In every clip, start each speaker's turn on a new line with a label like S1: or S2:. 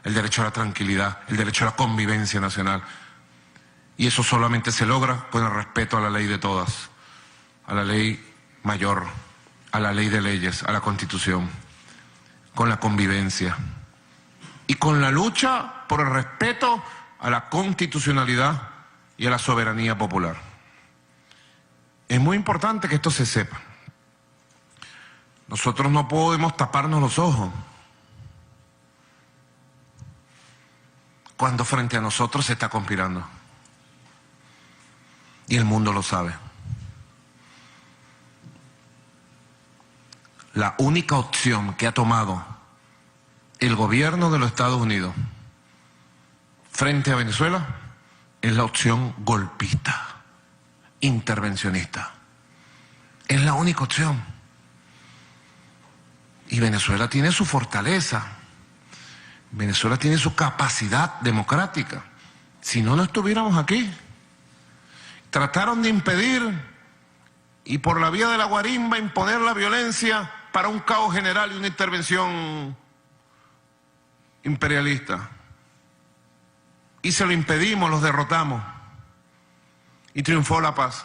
S1: el derecho a la tranquilidad, el derecho a la convivencia nacional. Y eso solamente se logra con el respeto a la ley de todas, a la ley mayor, a la ley de leyes, a la Constitución, con la convivencia y con la lucha por el respeto a la constitucionalidad y a la soberanía popular. Es muy importante que esto se sepa. Nosotros no podemos taparnos los ojos cuando frente a nosotros se está conspirando. Y el mundo lo sabe. La única opción que ha tomado el gobierno de los Estados Unidos frente a Venezuela es la opción golpista, intervencionista. Es la única opción. Y Venezuela tiene su fortaleza. Venezuela tiene su capacidad democrática. Si no, no estuviéramos aquí. Trataron de impedir y por la vía de la guarimba imponer la violencia para un caos general y una intervención imperialista. Y se lo impedimos, los derrotamos. Y triunfó la paz.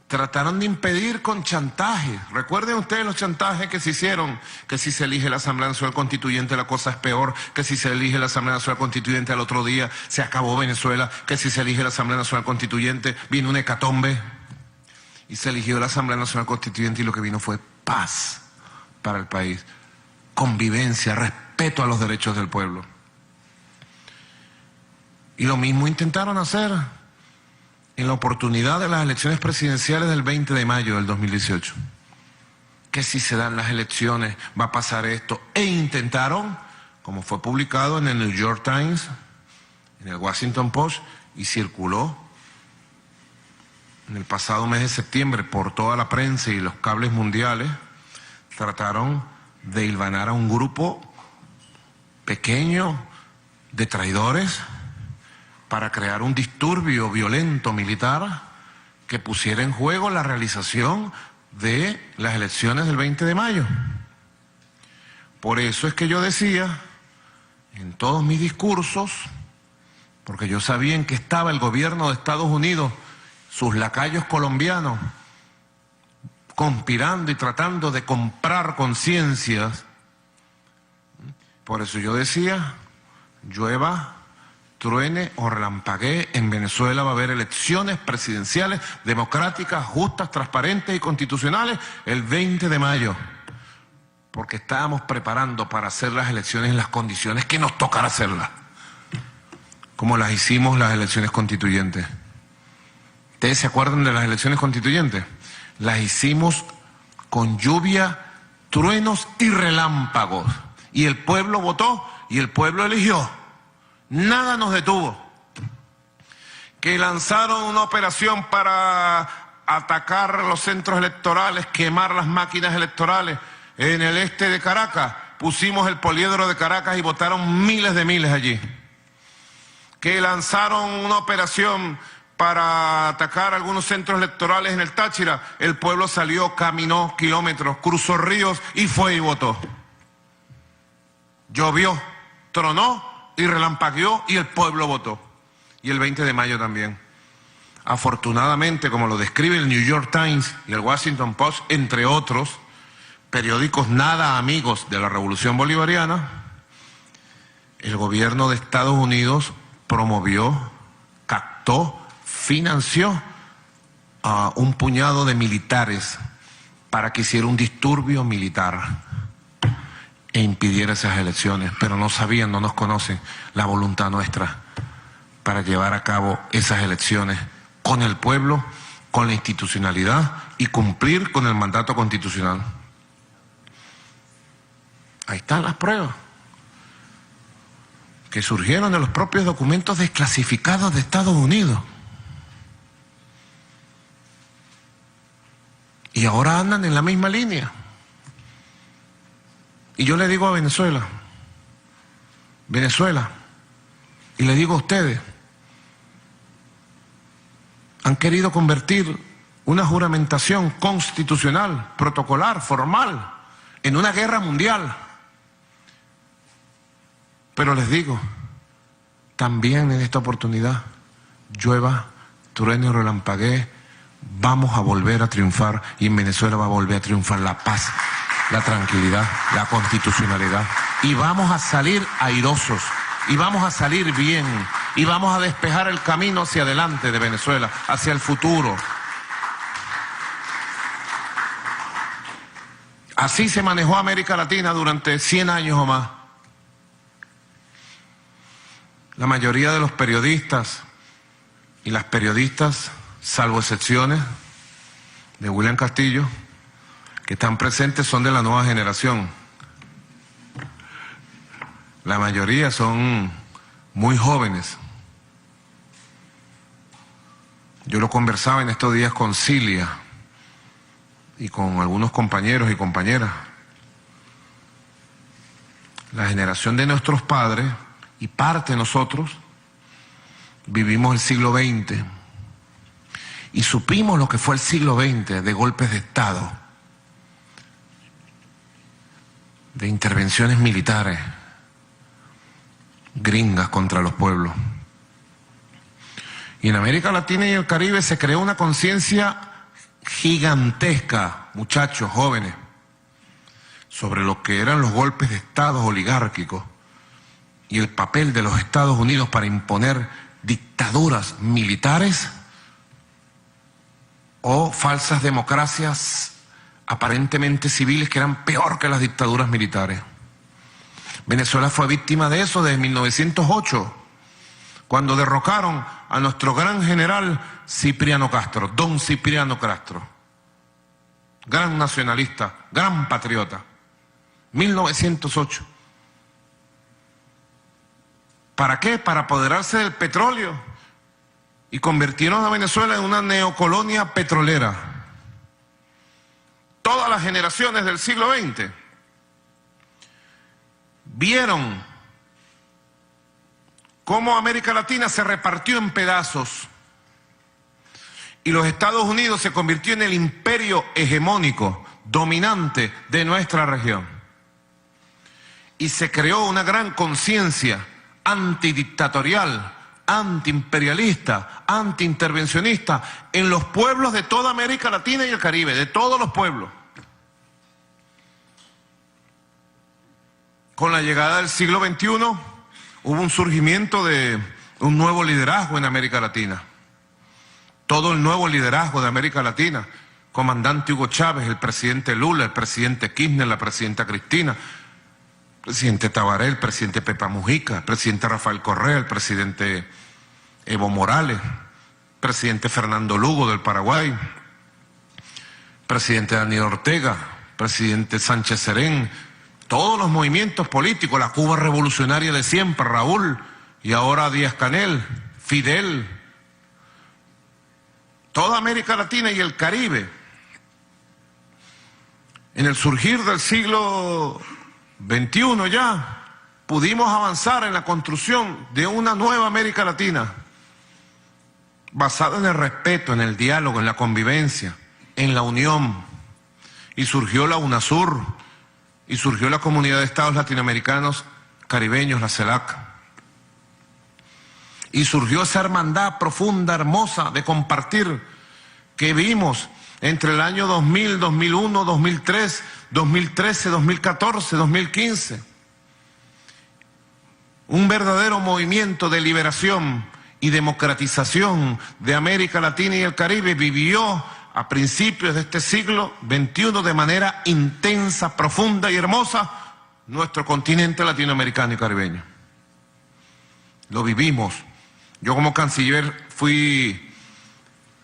S1: Trataron de impedir con chantaje. Recuerden ustedes los chantajes que se hicieron, que si se elige la Asamblea Nacional Constituyente la cosa es peor, que si se elige la Asamblea Nacional Constituyente al otro día se acabó Venezuela, que si se elige la Asamblea Nacional Constituyente viene una hecatombe. Y se eligió la Asamblea Nacional Constituyente y lo que vino fue paz para el país, convivencia, respeto a los derechos del pueblo. Y lo mismo intentaron hacer en la oportunidad de las elecciones presidenciales del 20 de mayo del 2018. Que si se dan las elecciones va a pasar esto. E intentaron, como fue publicado en el New York Times, en el Washington Post, y circuló en el pasado mes de septiembre por toda la prensa y los cables mundiales, trataron de hilvanar a un grupo pequeño de traidores para crear un disturbio violento militar que pusiera en juego la realización de las elecciones del 20 de mayo. Por eso es que yo decía en todos mis discursos, porque yo sabía en que estaba el gobierno de Estados Unidos, sus lacayos colombianos, conspirando y tratando de comprar conciencias. Por eso yo decía, llueva, truene o relampaguee, en Venezuela va a haber elecciones presidenciales democráticas, justas, transparentes y constitucionales el 20 de mayo. Porque estábamos preparando para hacer las elecciones en las condiciones que nos tocará hacerlas. Como las hicimos las elecciones constituyentes. ¿Ustedes se acuerdan de las elecciones constituyentes? Las hicimos con lluvia, truenos y relámpagos. Y el pueblo votó y el pueblo eligió. Nada nos detuvo. Que lanzaron una operación para atacar los centros electorales, quemar las máquinas electorales en el este de Caracas. Pusimos el poliedro de Caracas y votaron miles de miles allí. Que lanzaron una operación para atacar algunos centros electorales en el Táchira. El pueblo salió, caminó kilómetros, cruzó ríos y fue y votó. Llovió, tronó y relampagueó y el pueblo votó. Y el 20 de mayo también. Afortunadamente, como lo describe el New York Times y el Washington Post, entre otros periódicos nada amigos de la Revolución Bolivariana, el gobierno de Estados Unidos promovió, captó, financió a un puñado de militares para que hiciera un disturbio militar e impidiera esas elecciones, pero no sabían, no nos conocen la voluntad nuestra para llevar a cabo esas elecciones con el pueblo, con la institucionalidad y cumplir con el mandato constitucional. Ahí están las pruebas que surgieron de los propios documentos desclasificados de Estados Unidos. Y ahora andan en la misma línea. Y yo le digo a Venezuela, y le digo a ustedes, han querido convertir una juramentación constitucional, protocolar, formal, en una guerra mundial. Pero les digo, también en esta oportunidad, llueva, truene o relampaguee, vamos a volver a triunfar y en Venezuela va a volver a triunfar la paz, la tranquilidad, la constitucionalidad. Y vamos a salir airosos, y vamos a salir bien, y vamos a despejar el camino hacia adelante de Venezuela, hacia el futuro. Así se manejó América Latina durante 100 años o más. La mayoría de los periodistas y las periodistas, salvo excepciones de William Castillo, que están presentes, son de la nueva generación. La mayoría son muy jóvenes. Yo lo conversaba en estos días con Cilia y con algunos compañeros y compañeras. La generación de nuestros padres y parte de nosotros vivimos el siglo XX y supimos lo que fue el siglo XX de golpes de Estado, de intervenciones militares gringas contra los pueblos. Y en América Latina y el Caribe se creó una conciencia gigantesca, muchachos, jóvenes, sobre lo que eran los golpes de Estado oligárquicos y el papel de los Estados Unidos para imponer dictaduras militares o falsas democracias aparentemente civiles que eran peor que las dictaduras militares. Venezuela fue víctima de eso desde 1908, cuando derrocaron a nuestro gran general Cipriano Castro, don Cipriano Castro, gran nacionalista, gran patriota, 1908. ¿Para qué? Para apoderarse del petróleo y convirtieron a Venezuela en una neocolonia petrolera. Todas las generaciones del siglo XX vieron cómo América Latina se repartió en pedazos y los Estados Unidos se convirtió en el imperio hegemónico, dominante de nuestra región. Y se creó una gran conciencia antidictatorial, antiimperialista, antiintervencionista en los pueblos de toda América Latina y el Caribe, de todos los pueblos. Con la llegada del siglo XXI hubo un surgimiento de un nuevo liderazgo en América Latina. Todo el nuevo liderazgo de América Latina, comandante Hugo Chávez, el presidente Lula, el presidente Kirchner, la presidenta Cristina, el presidente Tabaré, el presidente Pepa Mujica, el presidente Rafael Correa, el presidente Evo Morales, el presidente Fernando Lugo del Paraguay, el presidente Daniel Ortega, el presidente Sánchez Serén, todos los movimientos políticos, la Cuba revolucionaria de siempre, Raúl, y ahora Díaz-Canel, Fidel, toda América Latina y el Caribe. En el surgir del siglo XXI ya pudimos avanzar en la construcción de una nueva América Latina, basada en el respeto, en el diálogo, en la convivencia, en la unión. Y surgió la UNASUR, y surgió la Comunidad de Estados Latinoamericanos Caribeños, la CELAC. Y surgió esa hermandad profunda, hermosa, de compartir, que vimos entre el año 2000, 2001, 2003, 2013, 2014, 2015. Un verdadero movimiento de liberación y democratización de América Latina y el Caribe vivió a principios de este siglo XXI de manera intensa, profunda y hermosa nuestro continente latinoamericano y caribeño. Lo vivimos. Yo como canciller fui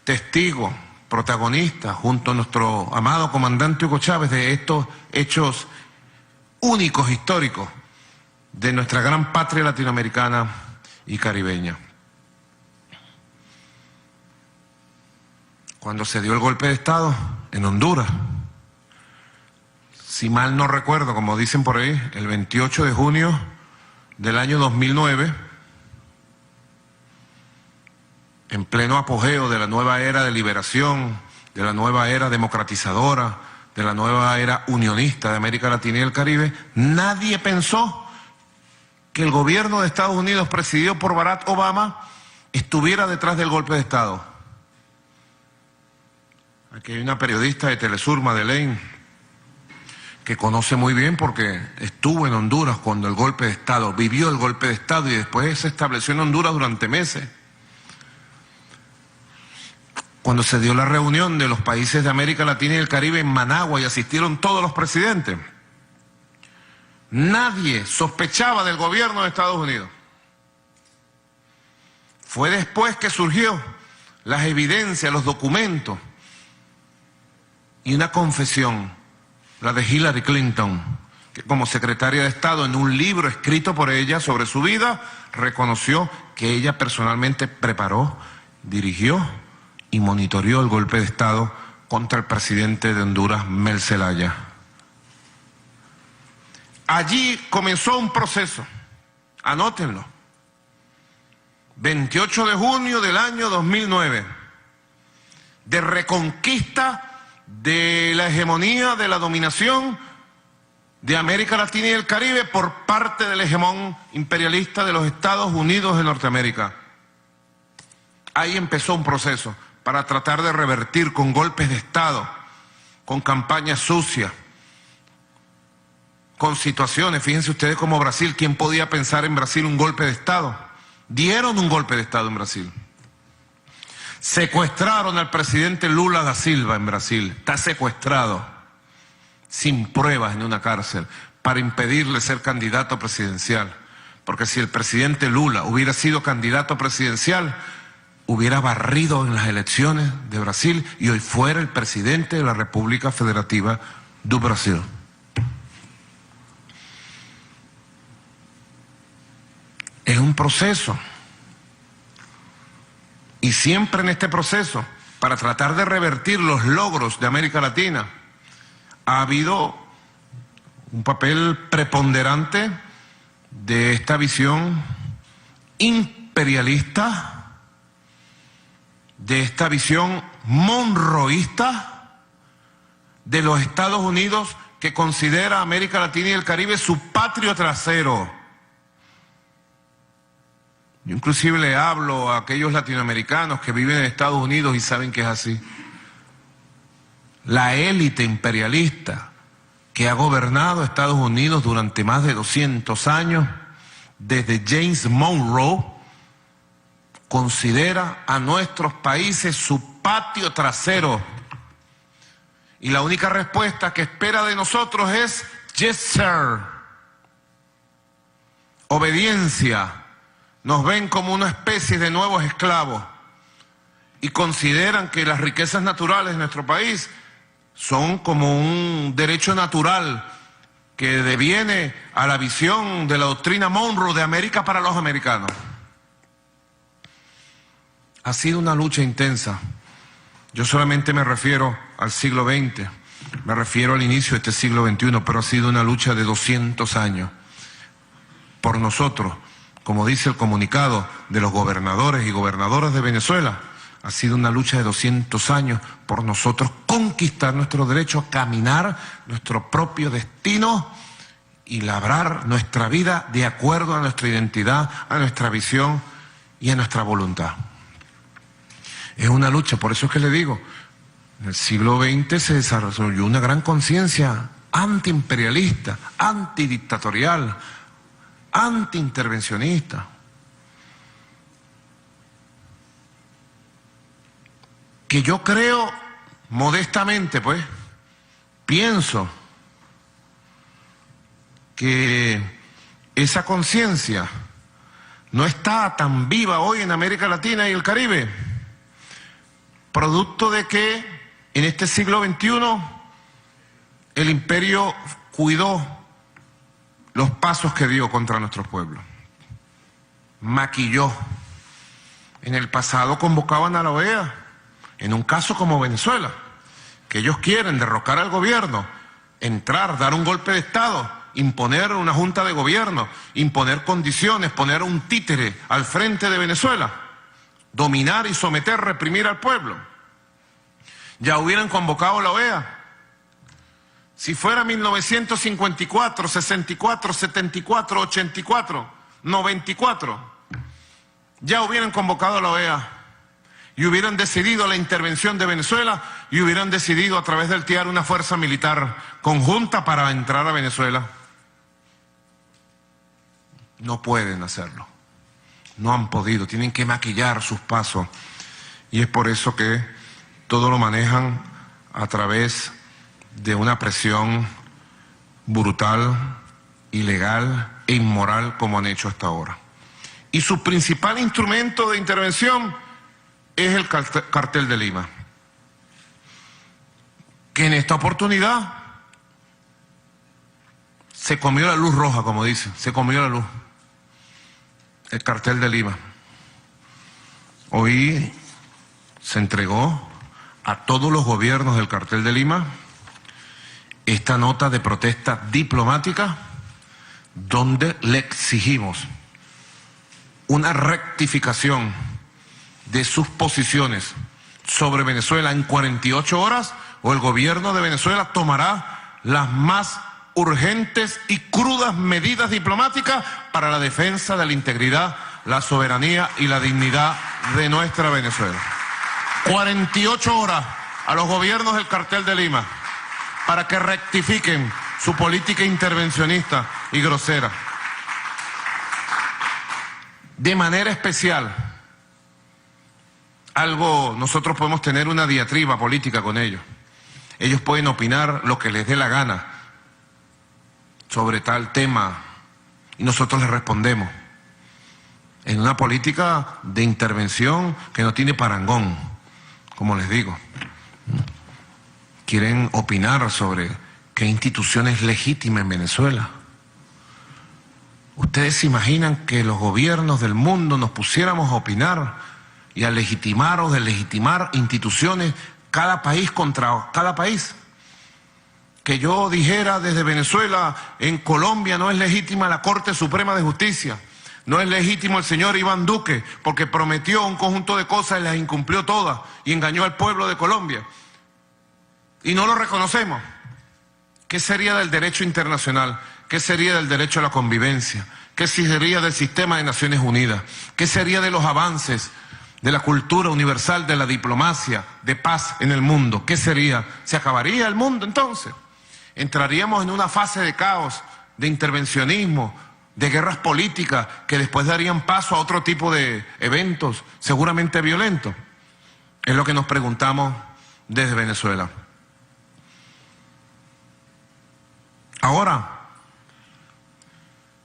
S1: testigo, protagonista, junto a nuestro amado comandante Hugo Chávez, de estos hechos únicos, históricos, de nuestra gran patria latinoamericana y caribeña. Cuando se dio el golpe de Estado en Honduras, si mal no recuerdo, como dicen por ahí, el 28 de junio del año 2009, en pleno apogeo de la nueva era de liberación, de la nueva era democratizadora, de la nueva era unionista de América Latina y el Caribe, nadie pensó que el gobierno de Estados Unidos, presidido por Barack Obama, estuviera detrás del golpe de Estado. Aquí hay una periodista de Telesur, Madeleine, que conoce muy bien porque estuvo en Honduras cuando el golpe de Estado, vivió el golpe de Estado y después se estableció en Honduras durante meses. Cuando se dio la reunión de los países de América Latina y el Caribe en Managua y asistieron todos los presidentes, nadie sospechaba del gobierno de Estados Unidos. Fue después que surgió las evidencias, los documentos y una confesión, la de Hillary Clinton, que como secretaria de Estado en un libro escrito por ella sobre su vida, reconoció que ella personalmente preparó, dirigió y monitoreó el golpe de Estado contra el presidente de Honduras, Mel Zelaya. Allí comenzó un proceso, anótenlo, 28 de junio del año 2009, de reconquista de la hegemonía, de la dominación de América Latina y el Caribe por parte del hegemón imperialista de los Estados Unidos de Norteamérica. Ahí empezó un proceso para tratar de revertir con golpes de Estado, con campañas sucias, con situaciones. Fíjense ustedes como Brasil, ¿quién podía pensar en Brasil un golpe de Estado? Dieron un golpe de Estado en Brasil. Secuestraron al presidente Lula da Silva en Brasil. Está secuestrado, sin pruebas en una cárcel, para impedirle ser candidato presidencial. Porque si el presidente Lula hubiera sido candidato presidencial, hubiera barrido en las elecciones de Brasil y hoy fuera el presidente de la República Federativa do Brasil. Es un proceso. Y siempre en este proceso, para tratar de revertir los logros de América Latina, ha habido un papel preponderante de esta visión imperialista, de esta visión monroísta de los Estados Unidos, que considera a América Latina y el Caribe su patrio trasero. Yo inclusive le hablo a aquellos latinoamericanos que viven en Estados Unidos y saben que es así. La élite imperialista que ha gobernado Estados Unidos durante más de 200 años, desde James Monroe, considera a nuestros países su patio trasero. Y la única respuesta que espera de nosotros es yes, sir. Obediencia. Nos ven como una especie de nuevos esclavos y consideran que las riquezas naturales de nuestro país son como un derecho natural que deviene a la visión de la doctrina Monroe de América para los americanos. Ha sido una lucha intensa. Yo solamente me refiero al siglo XX, me refiero al inicio de este siglo XXI, pero ha sido una lucha de 200 años por nosotros. Como dice el comunicado de los gobernadores y gobernadoras de Venezuela, ha sido una lucha de 200 años por nosotros conquistar nuestro derecho a caminar nuestro propio destino y labrar nuestra vida de acuerdo a nuestra identidad, a nuestra visión y a nuestra voluntad. Es una lucha, por eso es que le digo, en el siglo XX se desarrolló una gran conciencia antiimperialista, antidictatorial, antiintervencionista, que yo creo, modestamente pues, pienso que esa conciencia no está tan viva hoy en América Latina y el Caribe, producto de que en este siglo XXI el imperio cuidó los pasos que dio contra nuestro pueblo, maquilló. En el pasado convocaban a la OEA, en un caso como Venezuela, que ellos quieren derrocar al gobierno, entrar, dar un golpe de Estado, imponer una junta de gobierno, imponer condiciones, poner un títere al frente de Venezuela, dominar y someter, reprimir al pueblo. Ya hubieran convocado a la OEA. Si fuera 1954, 64, 74, 84, 94, ya hubieran convocado a la OEA y hubieran decidido la intervención de Venezuela y hubieran decidido a través del TIAR una fuerza militar conjunta para entrar a Venezuela. No pueden hacerlo, no han podido, tienen que maquillar sus pasos y es por eso que todo lo manejan a través de una presión brutal, ilegal e inmoral como han hecho hasta ahora. Y su principal instrumento de intervención es el Cartel de Lima, que en esta oportunidad se comió la luz roja, como dicen, se comió la luz. El Cartel de Lima. Hoy se entregó a todos los gobiernos del Cartel de Lima esta nota de protesta diplomática donde le exigimos una rectificación de sus posiciones sobre Venezuela en 48 horas o el gobierno de Venezuela tomará las más urgentes y crudas medidas diplomáticas para la defensa de la integridad, la soberanía y la dignidad de nuestra Venezuela. 48 horas a los gobiernos del Cartel de Lima para que rectifiquen su política intervencionista y grosera. De manera especial, nosotros podemos tener una diatriba política con ellos. Ellos pueden opinar lo que les dé la gana sobre tal tema y nosotros les respondemos en una política de intervención que no tiene parangón, como les digo. Quieren opinar sobre qué institución es legítima en Venezuela. ¿Ustedes se imaginan que los gobiernos del mundo nos pusiéramos a opinar y a legitimar o deslegitimar instituciones, cada país contra cada país? Que yo dijera desde Venezuela, en Colombia no es legítima la Corte Suprema de Justicia, no es legítimo el señor Iván Duque, porque prometió un conjunto de cosas y las incumplió todas y engañó al pueblo de Colombia. Y no lo reconocemos. ¿Qué sería del derecho internacional? ¿Qué sería del derecho a la convivencia? ¿Qué sería del sistema de Naciones Unidas? ¿Qué sería de los avances de la cultura universal, de la diplomacia, de paz en el mundo? ¿Qué sería? ¿Se acabaría el mundo entonces? Entraríamos en una fase de caos, de intervencionismo, de guerras políticas que después darían paso a otro tipo de eventos, seguramente violentos. Es lo que nos preguntamos desde Venezuela. Ahora,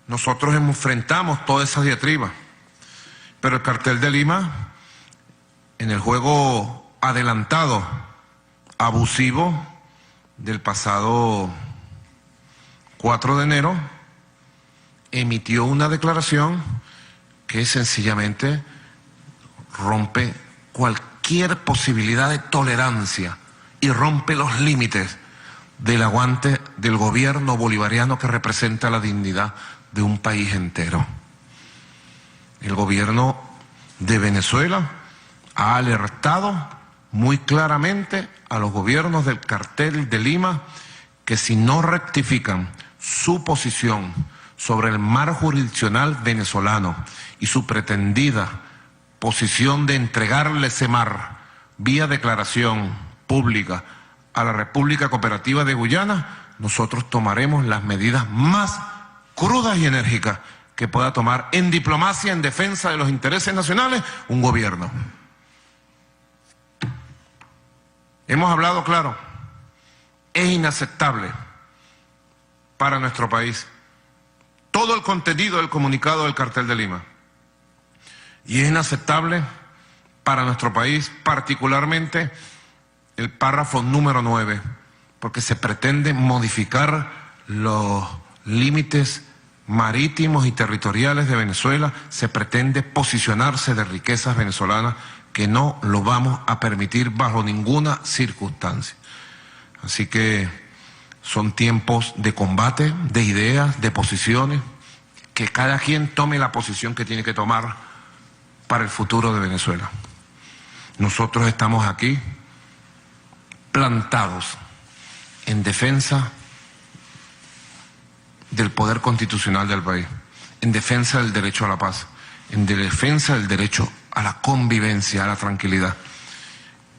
S1: nosotros enfrentamos toda esa diatriba, pero el Cartel de Lima, en el juego adelantado, abusivo del pasado 4 de enero, emitió una declaración que sencillamente rompe cualquier posibilidad de tolerancia y rompe los límites del aguante del gobierno bolivariano que representa la dignidad de un país entero. El gobierno de Venezuela ha alertado muy claramente a los gobiernos del Cartel de Lima que si no rectifican su posición sobre el mar jurisdiccional venezolano y su pretendida posición de entregarle ese mar vía declaración pública a la República Cooperativa de Guyana, nosotros tomaremos las medidas más crudas y enérgicas que pueda tomar en diplomacia, en defensa de los intereses nacionales, un gobierno. Hemos hablado claro, es inaceptable para nuestro país todo el contenido del comunicado del Cartel de Lima. Y es inaceptable para nuestro país, particularmente el párrafo número 9, porque se pretende modificar los límites marítimos y territoriales de Venezuela, se pretende posicionarse de riquezas venezolanas que no lo vamos a permitir bajo ninguna circunstancia. Así que son tiempos de combate, de ideas, de posiciones, que cada quien tome la posición que tiene que tomar para el futuro de Venezuela. Nosotros estamos aquí plantados en defensa del poder constitucional del país, en defensa del derecho a la paz, en defensa del derecho a la convivencia, a la tranquilidad.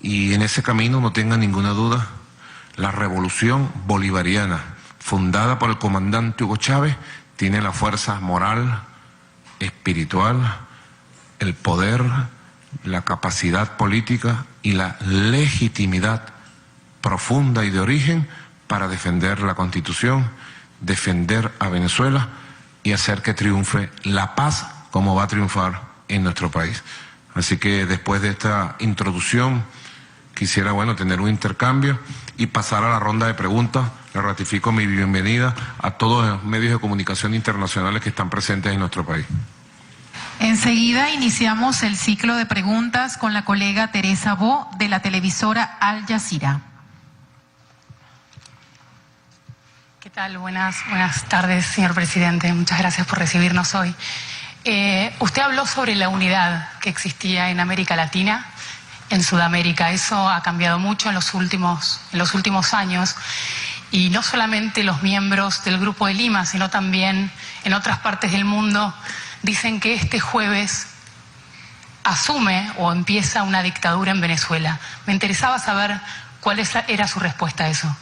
S1: Y en ese camino, no tengan ninguna duda, la revolución bolivariana, fundada por el comandante Hugo Chávez, tiene la fuerza moral, espiritual, el poder, la capacidad política y la legitimidad profunda y de origen para defender la Constitución, defender a Venezuela y hacer que triunfe la paz como va a triunfar en nuestro país. Así que después de esta introducción quisiera, tener un intercambio y pasar a la ronda de preguntas. Le ratifico mi bienvenida a todos los medios de comunicación internacionales que están presentes en nuestro país.
S2: Enseguida iniciamos el ciclo de preguntas con la colega Teresa Bo de la televisora Al Jazeera.
S3: ¿Qué tal? Buenas tardes, señor presidente. Muchas gracias por recibirnos hoy. Usted habló sobre la unidad que existía en América Latina, en Sudamérica. Eso ha cambiado mucho en los últimos años. Y no solamente los miembros del Grupo de Lima, sino también en otras partes del mundo dicen que este jueves asume o empieza una dictadura en Venezuela. Me interesaba saber cuál era su respuesta a eso.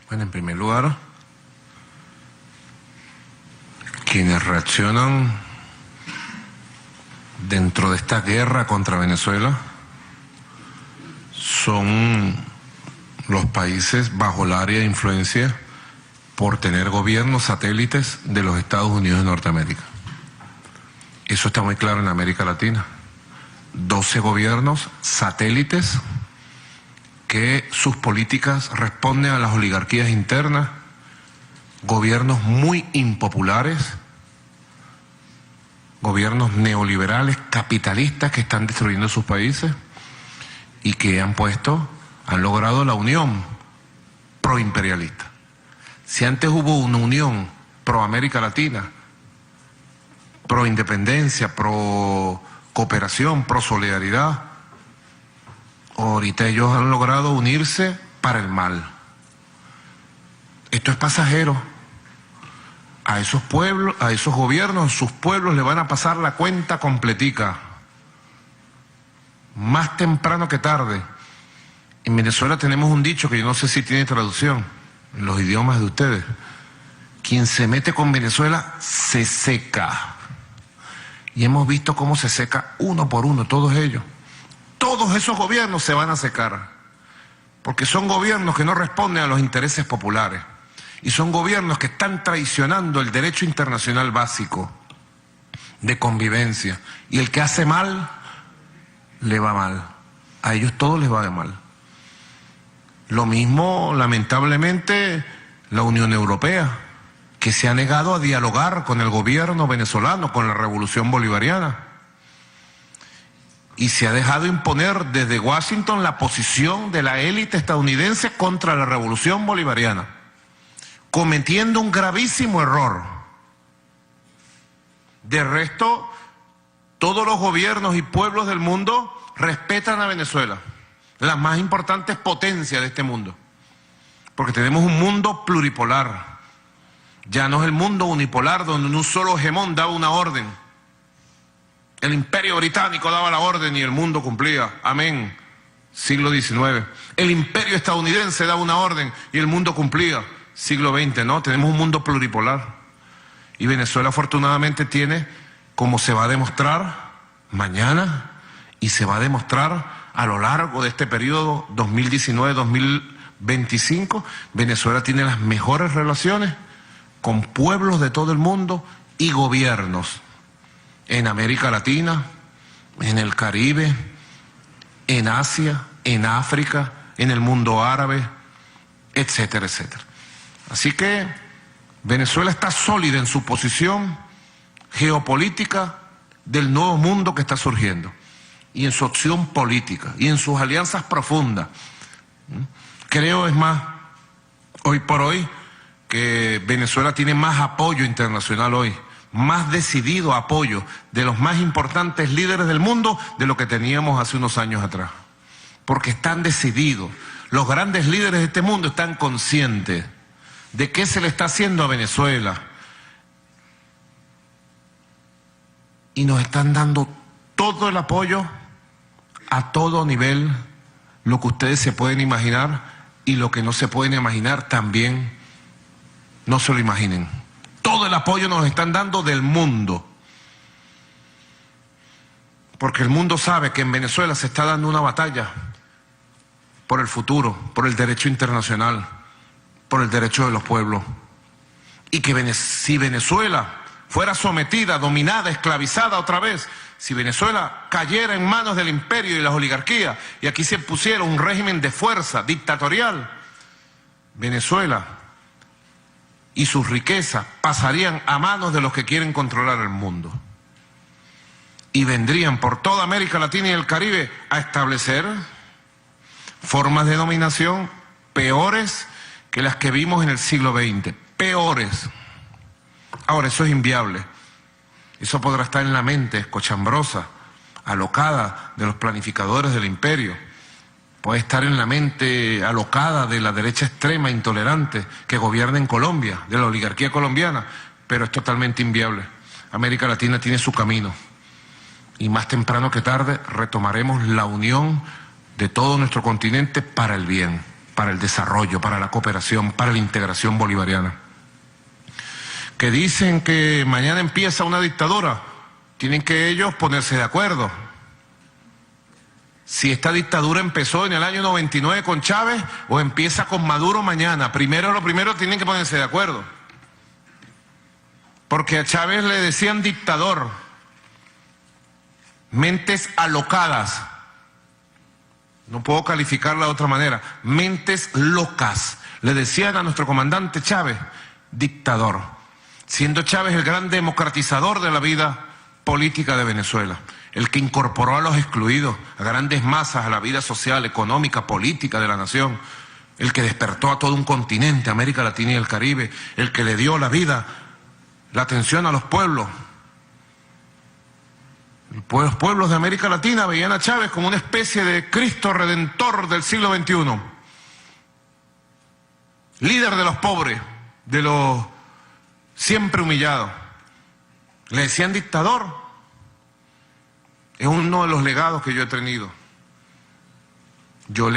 S1: Bueno, en primer lugar, quienes reaccionan dentro de esta guerra contra Venezuela son los países bajo el área de influencia por tener gobiernos satélites de los Estados Unidos de Norteamérica. Eso está muy claro en América Latina. 12 gobiernos satélites que sus políticas responden a las oligarquías internas, gobiernos muy impopulares, gobiernos neoliberales, capitalistas que están destruyendo sus países y que han logrado la unión proimperialista. Si antes hubo una unión pro América Latina, pro independencia, pro cooperación, pro solidaridad, ahorita ellos han logrado unirse para el mal. Esto es pasajero. A esos pueblos, a esos gobiernos, sus pueblos le van a pasar la cuenta completica, más temprano que tarde. En Venezuela tenemos un dicho que yo no sé si tiene traducción en los idiomas de ustedes: quien se mete con Venezuela se seca. Y hemos visto cómo se seca uno por uno, todos ellos. Todos esos gobiernos se van a secar, porque son gobiernos que no responden a los intereses populares. Y son gobiernos que están traicionando el derecho internacional básico de convivencia. Y el que hace mal, le va mal. A ellos todos les va de mal. Lo mismo, lamentablemente, la Unión Europea, que se ha negado a dialogar con el gobierno venezolano, con la revolución bolivariana. Y se ha dejado imponer desde Washington la posición de la élite estadounidense contra la revolución bolivariana, cometiendo un gravísimo error. De resto, todos los gobiernos y pueblos del mundo respetan a Venezuela, las más importantes potencias de este mundo, porque tenemos un mundo pluripolar. Ya no es el mundo unipolar donde un solo hegemón daba una orden. El Imperio Británico daba la orden y el mundo cumplía. Amén. Siglo XIX. El Imperio Estadounidense daba una orden y el mundo cumplía. Siglo XX, ¿no? Tenemos un mundo pluripolar. Y Venezuela afortunadamente tiene, como se va a demostrar mañana y se va a demostrar a lo largo de este periodo 2019-2025, Venezuela tiene las mejores relaciones con pueblos de todo el mundo y gobiernos en América Latina, en el Caribe, en Asia, en África, en el mundo árabe, etcétera, etcétera. Así que Venezuela está sólida en su posición geopolítica del nuevo mundo que está surgiendo, y en su opción política, y en sus alianzas profundas. Creo, es más, hoy por hoy, que Venezuela tiene más apoyo internacional hoy, más decidido apoyo de los más importantes líderes del mundo de lo que teníamos hace unos años atrás. porque están decididos. Los grandes líderes de este mundo están conscientes de qué se le está haciendo a Venezuela. Y nos están dando todo el apoyo a todo nivel, lo que ustedes se pueden imaginar y lo que no se pueden imaginar también, no se lo imaginen. Todo el apoyo nos están dando del mundo. Porque el mundo sabe que en Venezuela se está dando una batalla por el futuro, por el derecho internacional, por el derecho de los pueblos. Y que si Venezuela fuera sometida, dominada, esclavizada otra vez, si Venezuela cayera en manos del imperio y las oligarquías, y aquí se pusiera un régimen de fuerza dictatorial, Venezuela y sus riquezas pasarían a manos de los que quieren controlar el mundo. Y vendrían por toda América Latina y el Caribe a establecer formas de dominación peores que las que vimos en el siglo XX. Peores. Ahora, eso es inviable. Eso podrá estar en la mente cochambrosa, alocada de los planificadores del imperio. Puede estar en la mente alocada de la derecha extrema intolerante que gobierna en Colombia, de la oligarquía colombiana, pero es totalmente inviable. América Latina tiene su camino. Y más temprano que tarde retomaremos la unión de todo nuestro continente para el bien, para el desarrollo, para la cooperación, para la integración bolivariana. Que dicen que mañana empieza una dictadura, tienen que ellos ponerse de acuerdo. Si esta dictadura empezó en el año 99 con Chávez o empieza con Maduro mañana, lo primero tienen que ponerse de acuerdo. Porque a Chávez le decían dictador. Mentes alocadas, no puedo calificarla de otra manera, mentes locas, le decían a nuestro comandante Chávez, dictador, siendo Chávez el gran democratizador de la vida política de Venezuela, el que incorporó a los excluidos, a grandes masas, a la vida social, económica, política de la nación, el que despertó a todo un continente, América Latina y el Caribe, el que le dio la vida, la atención a los pueblos. Los pueblos de América Latina veían a Chávez como una especie de Cristo Redentor del siglo XXI. Líder de los pobres, de los siempre humillados. Le decían dictador. Es uno de los legados que yo he tenido. Yo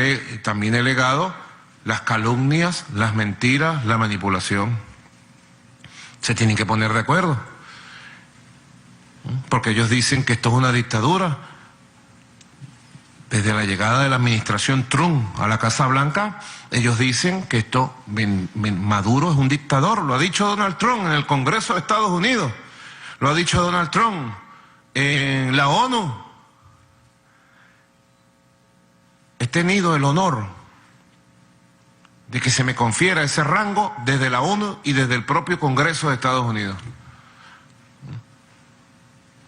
S1: también he legado las calumnias, las mentiras, la manipulación. Se tienen que poner de acuerdo. Porque ellos dicen que esto es una dictadura. Desde la llegada de la administración Trump a la Casa Blanca, ellos dicen que Maduro es un dictador. Lo ha dicho Donald Trump en el Congreso de Estados Unidos. Lo ha dicho Donald Trump en la ONU. He tenido el honor de que se me confiera ese rango desde la ONU y desde el propio Congreso de Estados Unidos.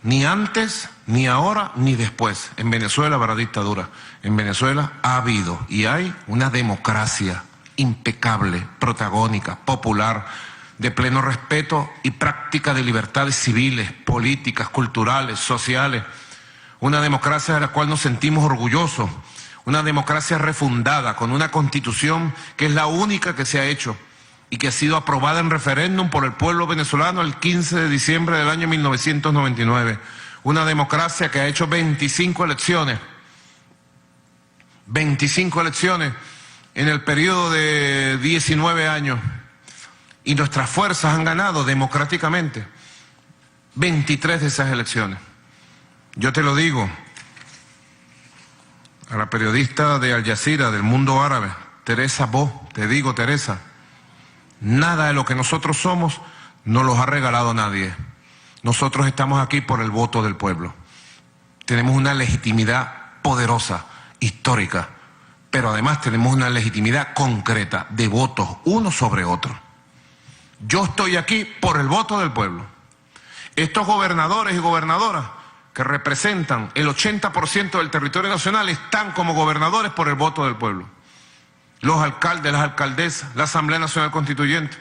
S1: Ni antes, ni ahora, ni después. En Venezuela habrá dictadura. En Venezuela ha habido y hay una democracia impecable, protagónica, popular, de pleno respeto y práctica de libertades civiles, políticas, culturales, sociales. Una democracia de la cual nos sentimos orgullosos. Una democracia refundada con una constitución que es la única que se ha hecho y que ha sido aprobada en referéndum por el pueblo venezolano el 15 de diciembre del año 1999. Una democracia que ha hecho 25 elecciones. 25 elecciones en el periodo de 19 años. Y nuestras fuerzas han ganado democráticamente 23 de esas elecciones. Yo te lo digo a la periodista de Al Jazeera, del Mundo Árabe, Teresa Bo, te digo, Teresa, nada de lo que nosotros somos nos los ha regalado nadie. Nosotros estamos aquí por el voto del pueblo. Tenemos una legitimidad poderosa, histórica, pero además tenemos una legitimidad concreta de votos uno sobre otro. Yo estoy aquí por el voto del pueblo. Estos gobernadores y gobernadoras que representan el 80% del territorio nacional están como gobernadores por el voto del pueblo. Los alcaldes, las alcaldesas, la Asamblea Nacional Constituyente.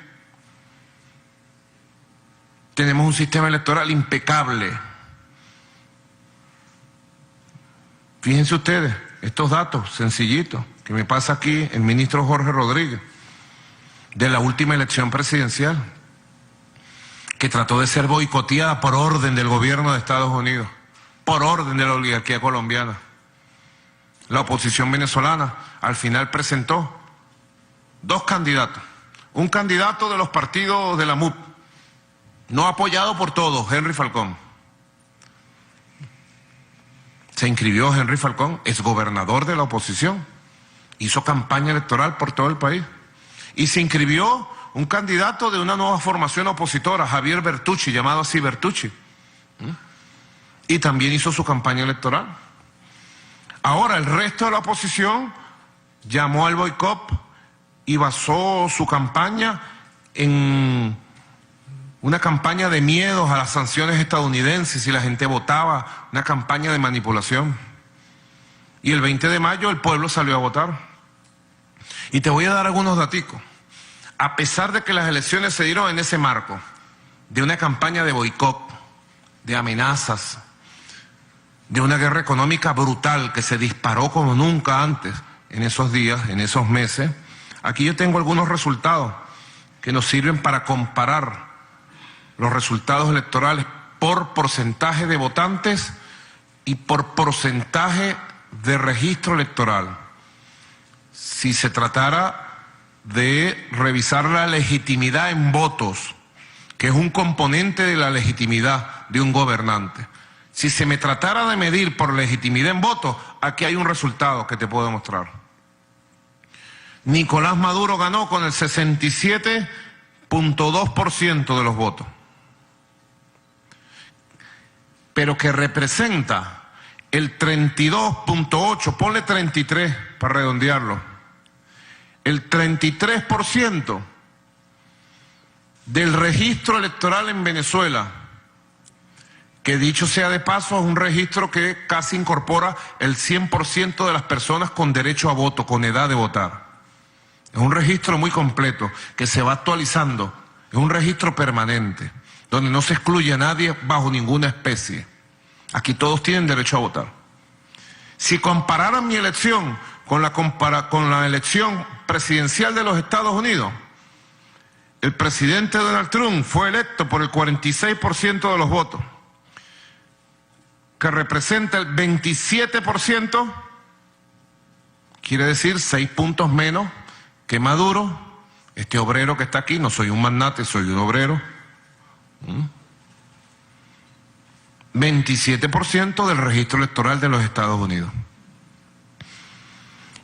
S1: Tenemos un sistema electoral impecable. Fíjense ustedes, estos datos sencillitos que me pasa aquí el ministro Jorge Rodríguez, de la última elección presidencial, que trató de ser boicoteada por orden del gobierno de Estados Unidos, por orden de la oligarquía colombiana. La oposición venezolana al final presentó dos candidatos. Un candidato de los partidos de la MUP, no apoyado por todos, Henry Falcón. Se inscribió Henry Falcón, es gobernador de la oposición, hizo campaña electoral por todo el país. Y se inscribió un candidato de una nueva formación opositora, Javier Bertucci, llamado así Bertucci. Y también hizo su campaña electoral. Ahora el resto de la oposición llamó al boicot y basó su campaña en una campaña de miedos a las sanciones estadounidenses si la gente votaba, una campaña de manipulación. Y el 20 de mayo el pueblo salió a votar. Y te voy a dar algunos daticos. A pesar de que las elecciones se dieron en ese marco de una campaña de boicot, de amenazas, de una guerra económica brutal que se disparó como nunca antes en esos días, en esos meses, aquí yo tengo algunos resultados que nos sirven para comparar los resultados electorales por porcentaje de votantes y por porcentaje de registro electoral. Si se tratara de revisar la legitimidad en votos, que es un componente de la legitimidad de un gobernante. Si se me tratara de medir por legitimidad en votos, aquí hay un resultado que te puedo mostrar. Nicolás Maduro ganó con el 67.2% de los votos, pero que representa el 32.8%, ponle 33 para redondearlo, el 33% del registro electoral en Venezuela, que dicho sea de paso es un registro que casi incorpora el 100% de las personas con derecho a voto, con edad de votar. Es un registro muy completo que se va actualizando, es un registro permanente, donde no se excluye a nadie bajo ninguna especie. Aquí todos tienen derecho a votar. Si compararan mi elección con la elección presidencial de los Estados Unidos, el presidente Donald Trump fue electo por el 46% de los votos, que representa el 27%, quiere decir 6 puntos menos que Maduro, este obrero que está aquí. No soy un magnate, soy un obrero. 27% del registro electoral de los Estados Unidos.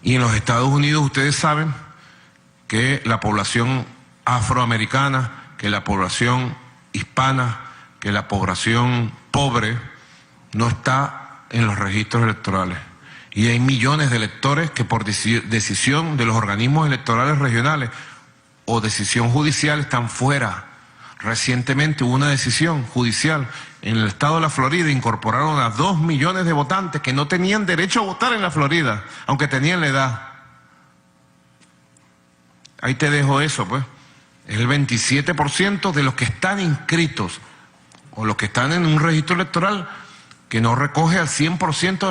S1: Y en los Estados Unidos ustedes saben que la población afroamericana, que la población hispana, que la población pobre no está en los registros electorales. Y hay millones de electores que por decisión de los organismos electorales regionales o decisión judicial están fuera. Recientemente hubo una decisión judicial en el estado de la Florida, incorporaron a 2 millones de votantes que no tenían derecho a votar en la Florida, aunque tenían la edad. Ahí te dejo eso, pues. Es el 27% de los que están inscritos o los que están en un registro electoral que no recoge al 100%.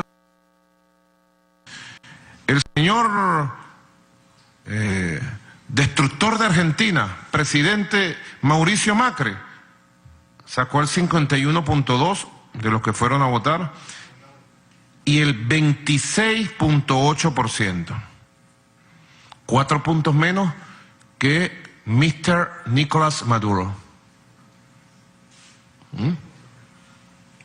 S1: El señor destructor de Argentina, presidente Mauricio Macri, sacó el 51.2% de los que fueron a votar y el 26.8%. 4 puntos menos que Mr. Nicolás Maduro.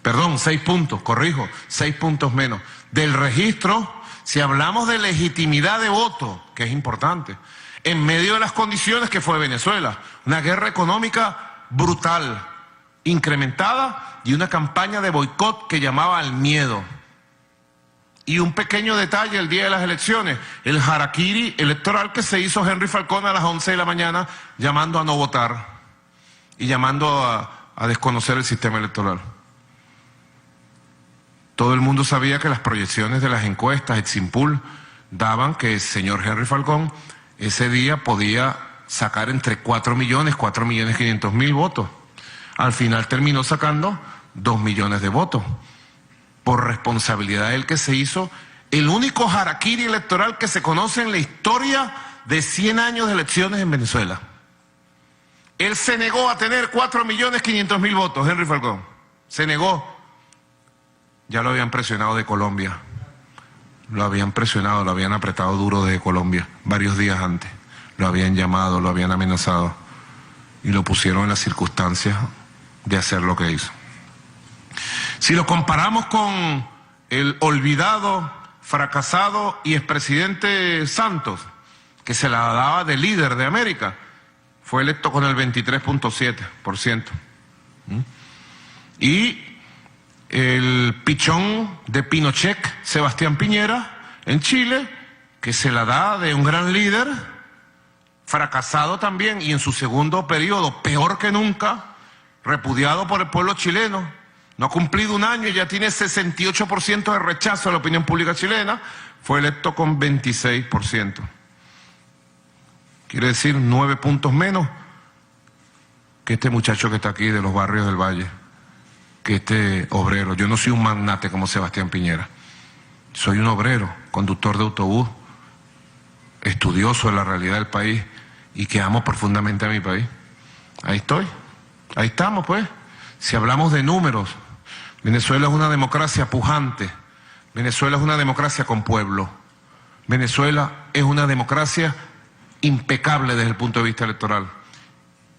S1: Perdón, 6 puntos, corrijo, 6 puntos menos. Del registro, si hablamos de legitimidad de voto, que es importante, en medio de las condiciones que fue Venezuela, una guerra económica brutal, incrementada, y una campaña de boicot que llamaba al miedo. Y un pequeño detalle el día de las elecciones, el harakiri electoral que se hizo Henry Falcón a las 11 de la mañana llamando a no votar y llamando a desconocer el sistema electoral. Todo el mundo sabía que las proyecciones de las encuestas, Eximpool, daban que el señor Henry Falcón ese día podía sacar entre 4.500.000 votos. Al final terminó sacando 2 millones de votos, por responsabilidad del que se hizo el único harakiri electoral que se conoce en la historia de 100 años de elecciones en Venezuela. Él se negó a tener 4.500.000 votos, Henry Falcón. Se negó. Ya lo habían presionado de Colombia. Lo habían presionado, lo habían apretado duro de Colombia varios días antes. Lo habían llamado, lo habían amenazado. Y lo pusieron en las circunstancias de hacer lo que hizo. Si lo comparamos con el olvidado, fracasado y expresidente Santos, que se la daba de líder de América, fue electo con el 23.7%. Y el pichón de Pinochet, Sebastián Piñera, en Chile, que se la da de un gran líder, fracasado también, y en su segundo periodo, peor que nunca, repudiado por el pueblo chileno. No ha cumplido un año y ya tiene 68% de rechazo a la opinión pública chilena, fue electo con 26%. Quiere decir 9 puntos menos que este muchacho que está aquí de los barrios del Valle, que este obrero. Yo no soy un magnate como Sebastián Piñera, soy un obrero, conductor de autobús, estudioso de la realidad del país y que amo profundamente a mi país. Ahí estoy, ahí estamos pues. Si hablamos de números, Venezuela es una democracia pujante, Venezuela es una democracia con pueblo, Venezuela es una democracia impecable desde el punto de vista electoral.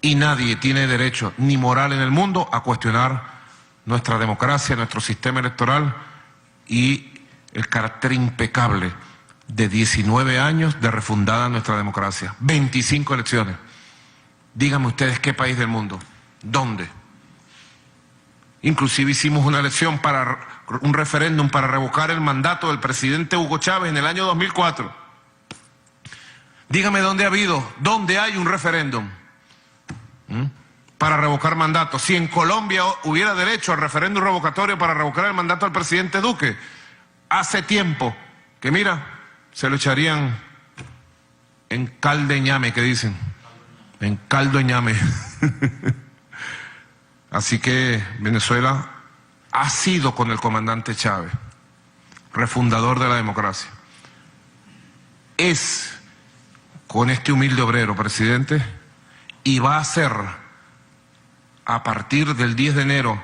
S1: Y nadie tiene derecho ni moral en el mundo a cuestionar nuestra democracia, nuestro sistema electoral y el carácter impecable de 19 años de refundada nuestra democracia. 25 elecciones. Díganme ustedes qué país del mundo. ¿Dónde? Inclusive hicimos una elección para un referéndum para revocar el mandato del presidente Hugo Chávez en el año 2004. Dígame dónde hay un referéndum para revocar mandatos. Si en Colombia hubiera derecho al referéndum revocatorio para revocar el mandato del presidente Duque, hace tiempo que mira, se lo echarían en caldo de ñame, que dicen, en caldo de ñame. Así que Venezuela ha sido con el comandante Chávez, refundador de la democracia. Es con este humilde obrero, presidente, y va a ser a partir del 10 de enero,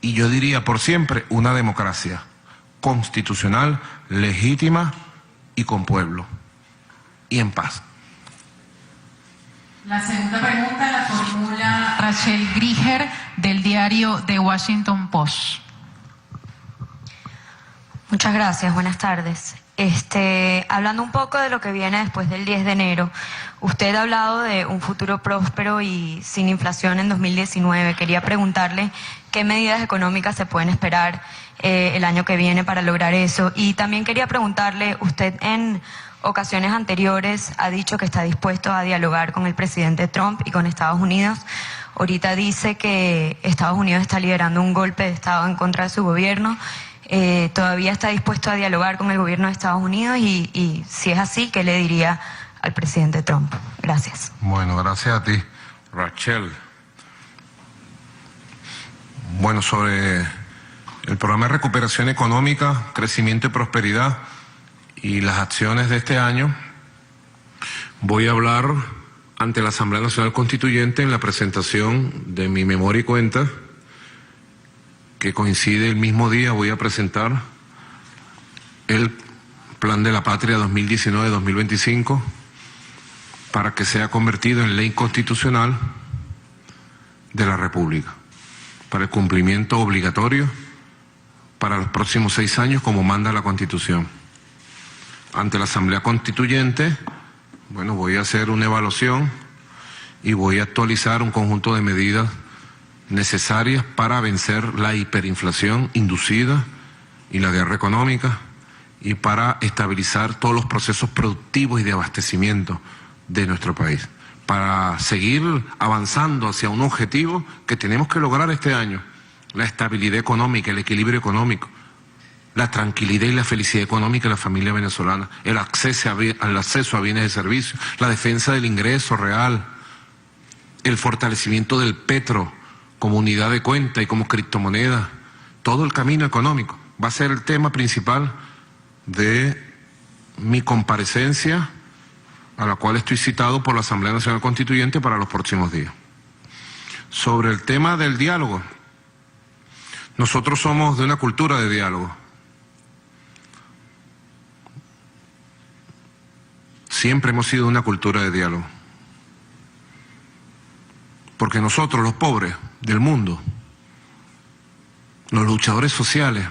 S1: y yo diría por siempre, una democracia constitucional, legítima y con pueblo, y en paz.
S2: La segunda pregunta la formula Rachel Grieger, del diario The Washington Post.
S4: Muchas gracias, buenas tardes. Hablando un poco de lo que viene después del 10 de enero, usted ha hablado de un futuro próspero y sin inflación en 2019. Quería preguntarle qué medidas económicas se pueden esperar el año que viene para lograr eso. Y también quería preguntarle, usted en ocasiones anteriores ha dicho que está dispuesto a dialogar con el presidente Trump y con Estados Unidos. Ahorita dice que Estados Unidos está liderando un golpe de Estado en contra de su gobierno. ¿Todavía está dispuesto a dialogar con el gobierno de Estados Unidos? Y si es así, ¿qué le diría al presidente Trump? Gracias.
S1: Bueno, gracias a ti, Rachel. Bueno, sobre el programa de recuperación económica, crecimiento y prosperidad y las acciones de este año, voy a hablar ante la Asamblea Nacional Constituyente en la presentación de mi memoria y cuenta, que coincide el mismo día. Voy a presentar el Plan de la Patria 2019-2025 para que sea convertido en ley constitucional de la República, para el cumplimiento obligatorio para los próximos 6 años como manda la Constitución. Ante la Asamblea Constituyente, bueno, voy a hacer una evaluación y voy a actualizar un conjunto de medidas necesarias para vencer la hiperinflación inducida y la guerra económica y para estabilizar todos los procesos productivos y de abastecimiento de nuestro país, para seguir avanzando hacia un objetivo que tenemos que lograr este año: la estabilidad económica, el equilibrio económico, la tranquilidad y la felicidad económica de la familia venezolana, el acceso a bienes y servicios, la defensa del ingreso real, el fortalecimiento del petro como unidad de cuenta y como criptomoneda. Todo el camino económico va a ser el tema principal de mi comparecencia, a la cual estoy citado por la Asamblea Nacional Constituyente para los próximos días. Sobre el tema del diálogo, nosotros somos de una cultura de diálogo. Siempre hemos sido una cultura de diálogo. Porque nosotros, los pobres del mundo, los luchadores sociales,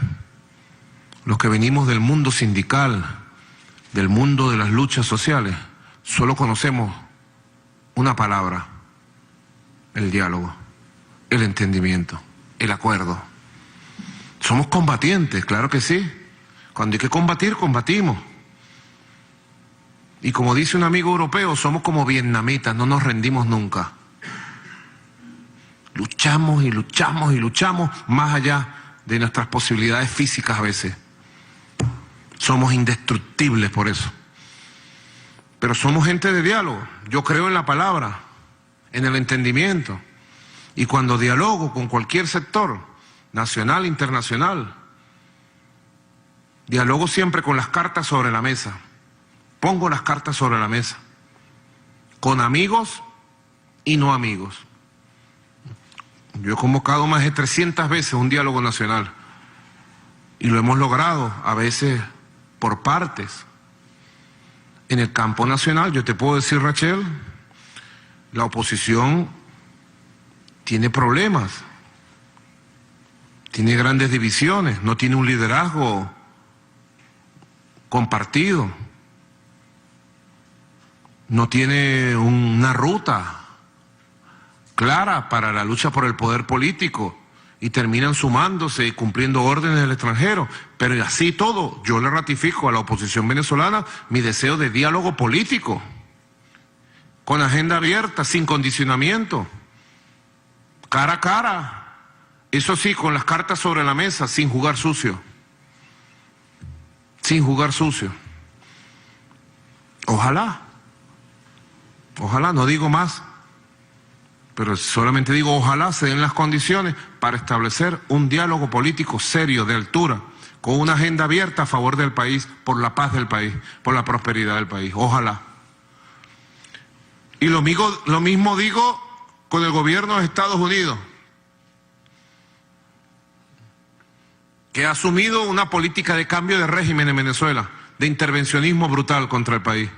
S1: los que venimos del mundo sindical, del mundo de las luchas sociales, solo conocemos una palabra: el diálogo, el entendimiento, el acuerdo. Somos combatientes, claro que sí. Cuando hay que combatir, combatimos. Y como dice un amigo europeo, somos como vietnamitas, no nos rendimos nunca. Luchamos y luchamos y luchamos más allá de nuestras posibilidades físicas a veces. Somos indestructibles por eso. Pero somos gente de diálogo. Yo creo en la palabra, en el entendimiento. Y cuando dialogo con cualquier sector, nacional, internacional, dialogo siempre con las cartas sobre la mesa. Pongo las cartas sobre la mesa. Con amigos y no amigos. Yo he convocado más de 300 veces un diálogo nacional. Y lo hemos logrado, a veces por partes. En el campo nacional, yo te puedo decir, Rachel, la oposición tiene problemas, tiene grandes divisiones, no tiene un liderazgo compartido, no tiene una ruta clara para la lucha por el poder político y terminan sumándose y cumpliendo órdenes del extranjero. Pero así todo, yo le ratifico a la oposición venezolana mi deseo de diálogo político, con agenda abierta, sin condicionamiento, cara a cara, eso sí, con las cartas sobre la mesa, sin jugar sucio. Sin jugar sucio. Ojalá, no digo más, pero solamente digo ojalá se den las condiciones para establecer un diálogo político serio, de altura, con una agenda abierta a favor del país, por la paz del país, por la prosperidad del país. Ojalá. Y lo mismo digo con el gobierno de Estados Unidos, que ha asumido una política de cambio de régimen en Venezuela, de intervencionismo brutal contra el país.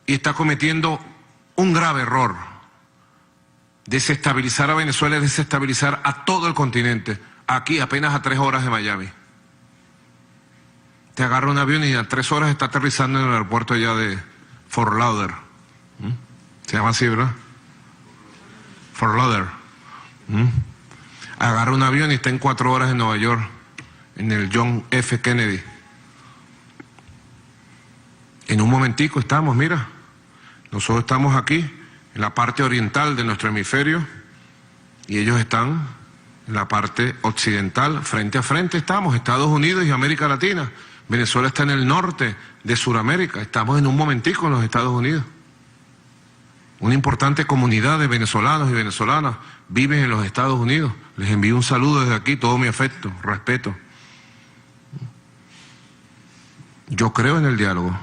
S1: Y está cometiendo un grave error. Desestabilizar a Venezuela es desestabilizar a todo el continente. Aquí, apenas a 3 horas de Miami. Te agarra un avión y a 3 horas está aterrizando en el aeropuerto allá de Fort Lauderdale. Se llama así, ¿verdad? Fort Lauderdale. Agarra un avión y está en 4 horas en Nueva York, en el John F. Kennedy. En un momentico estamos, mira, nosotros estamos aquí, en la parte oriental de nuestro hemisferio, y ellos están en la parte occidental. Frente a frente estamos, Estados Unidos y América Latina. Venezuela está en el norte de Sudamérica. Estamos en un momentico en los Estados Unidos. Una importante comunidad de venezolanos y venezolanas viven en los Estados Unidos. Les envío un saludo desde aquí, todo mi afecto, respeto. Yo creo en el diálogo.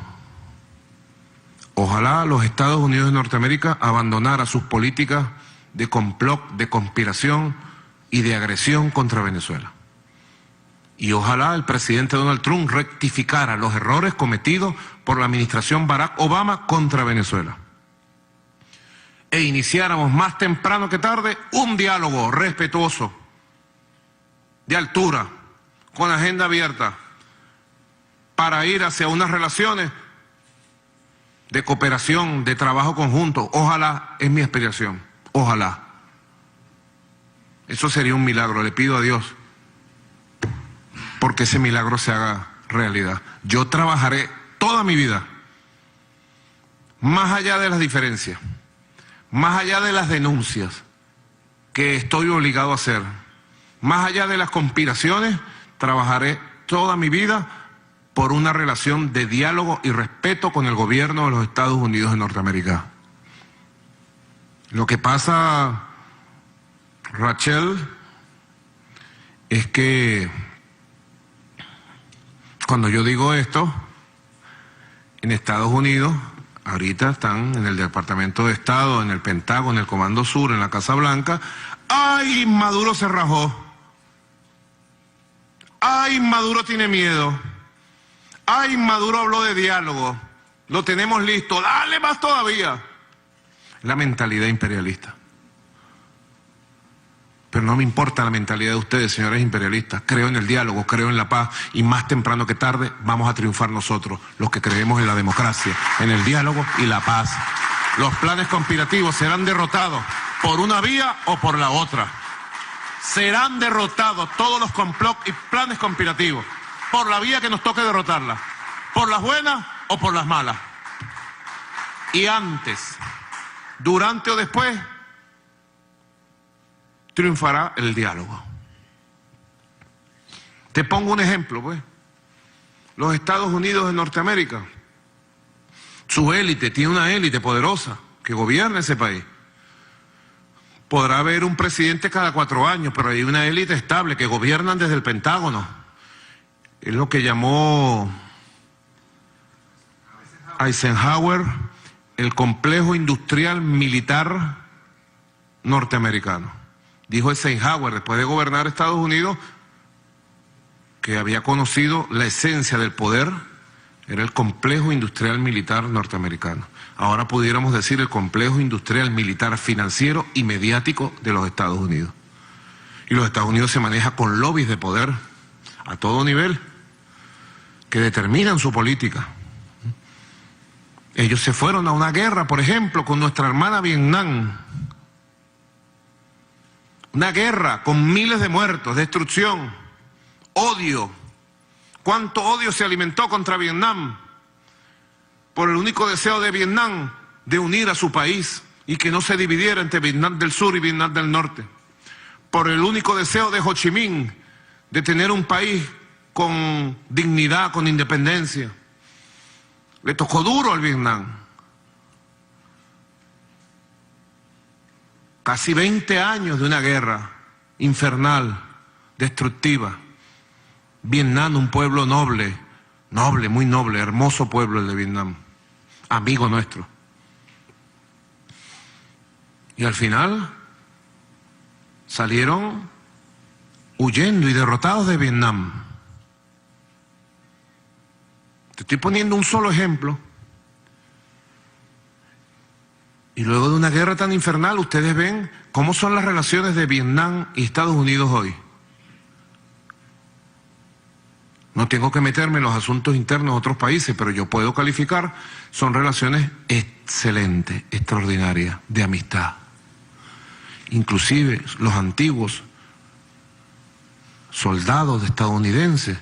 S1: Ojalá los Estados Unidos de Norteamérica abandonara sus políticas de complot, de conspiración y de agresión contra Venezuela. Y ojalá el presidente Donald Trump rectificara los errores cometidos por la administración Barack Obama contra Venezuela. E iniciáramos más temprano que tarde un diálogo respetuoso, de altura, con agenda abierta, para ir hacia unas relaciones de cooperación, de trabajo conjunto. Ojalá, es mi aspiración, ojalá. Eso sería un milagro, le pido a Dios, porque ese milagro se haga realidad. Yo trabajaré toda mi vida, más allá de las diferencias, más allá de las denuncias que estoy obligado a hacer, más allá de las conspiraciones, trabajaré toda mi vida por una relación de diálogo y respeto con el gobierno de los Estados Unidos de Norteamérica. Lo que pasa, Rachel, es que Cuando yo digo esto, en Estados Unidos, ahorita están en el Departamento de Estado, en el Pentágono, en el Comando Sur, en la Casa Blanca. ¡Ay, Maduro se rajó! ¡Ay, Maduro tiene miedo! ¡Ay, Maduro habló de diálogo! Lo tenemos listo, ¡dale más todavía! La mentalidad imperialista. Pero no me importa la mentalidad de ustedes, señores imperialistas. Creo en el diálogo, creo en la paz, y más temprano que tarde vamos a triunfar nosotros, los que creemos en la democracia, en el diálogo y la paz. Los planes conspirativos serán derrotados por una vía o por la otra. Serán derrotados todos los complots y planes conspirativos, por la vía que nos toque derrotarla, por las buenas o por las malas. Y antes, durante o después, triunfará el diálogo. Te pongo un ejemplo, pues. Los Estados Unidos de Norteamérica, su élite, tiene una élite poderosa que gobierna ese país. Podrá haber un presidente cada 4 años, pero hay una élite estable que gobiernan desde el Pentágono. Es lo que llamó Eisenhower el complejo industrial militar norteamericano. Dijo Eisenhower, después de gobernar Estados Unidos, que había conocido la esencia del poder, era el complejo industrial militar norteamericano. Ahora pudiéramos decir el complejo industrial militar financiero y mediático de los Estados Unidos. Y los Estados Unidos se maneja con lobbies de poder a todo nivel que determinan su política. Ellos se fueron a una guerra, por ejemplo, con nuestra hermana Vietnam. Una guerra con miles de muertos, destrucción, odio. ¿Cuánto odio se alimentó contra Vietnam? Por el único deseo de Vietnam de unir a su país y que no se dividiera entre Vietnam del Sur y Vietnam del Norte. Por el único deseo de Ho Chi Minh de tener un país con dignidad, con independencia. Le tocó duro al Vietnam. Casi 20 años de una guerra infernal, destructiva. Vietnam, un pueblo noble, noble, muy noble, hermoso pueblo el de Vietnam, amigo nuestro. Y al final salieron huyendo y derrotados de Vietnam. Te estoy poniendo un solo ejemplo. Y luego de una guerra tan infernal, ustedes ven cómo son las relaciones de Vietnam y Estados Unidos hoy. No tengo que meterme en los asuntos internos de otros países, pero yo puedo calificar, son relaciones excelentes, extraordinarias, de amistad. Inclusive los antiguos soldados estadounidenses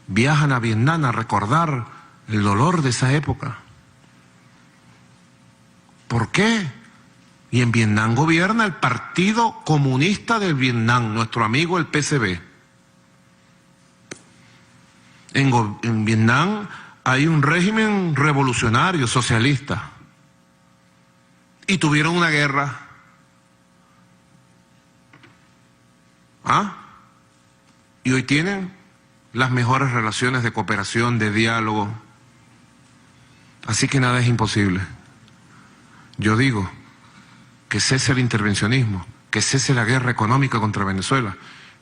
S1: viajan a Vietnam a recordar el dolor de esa época. ¿Por qué? Y en Vietnam gobierna el Partido Comunista del Vietnam, nuestro amigo el PCB. En Vietnam hay un régimen revolucionario, socialista. Y tuvieron una guerra. ¿Ah? Y hoy tienen las mejores relaciones de cooperación, de diálogo. Así que nada es imposible. Yo digo que cese el intervencionismo, que cese la guerra económica contra Venezuela,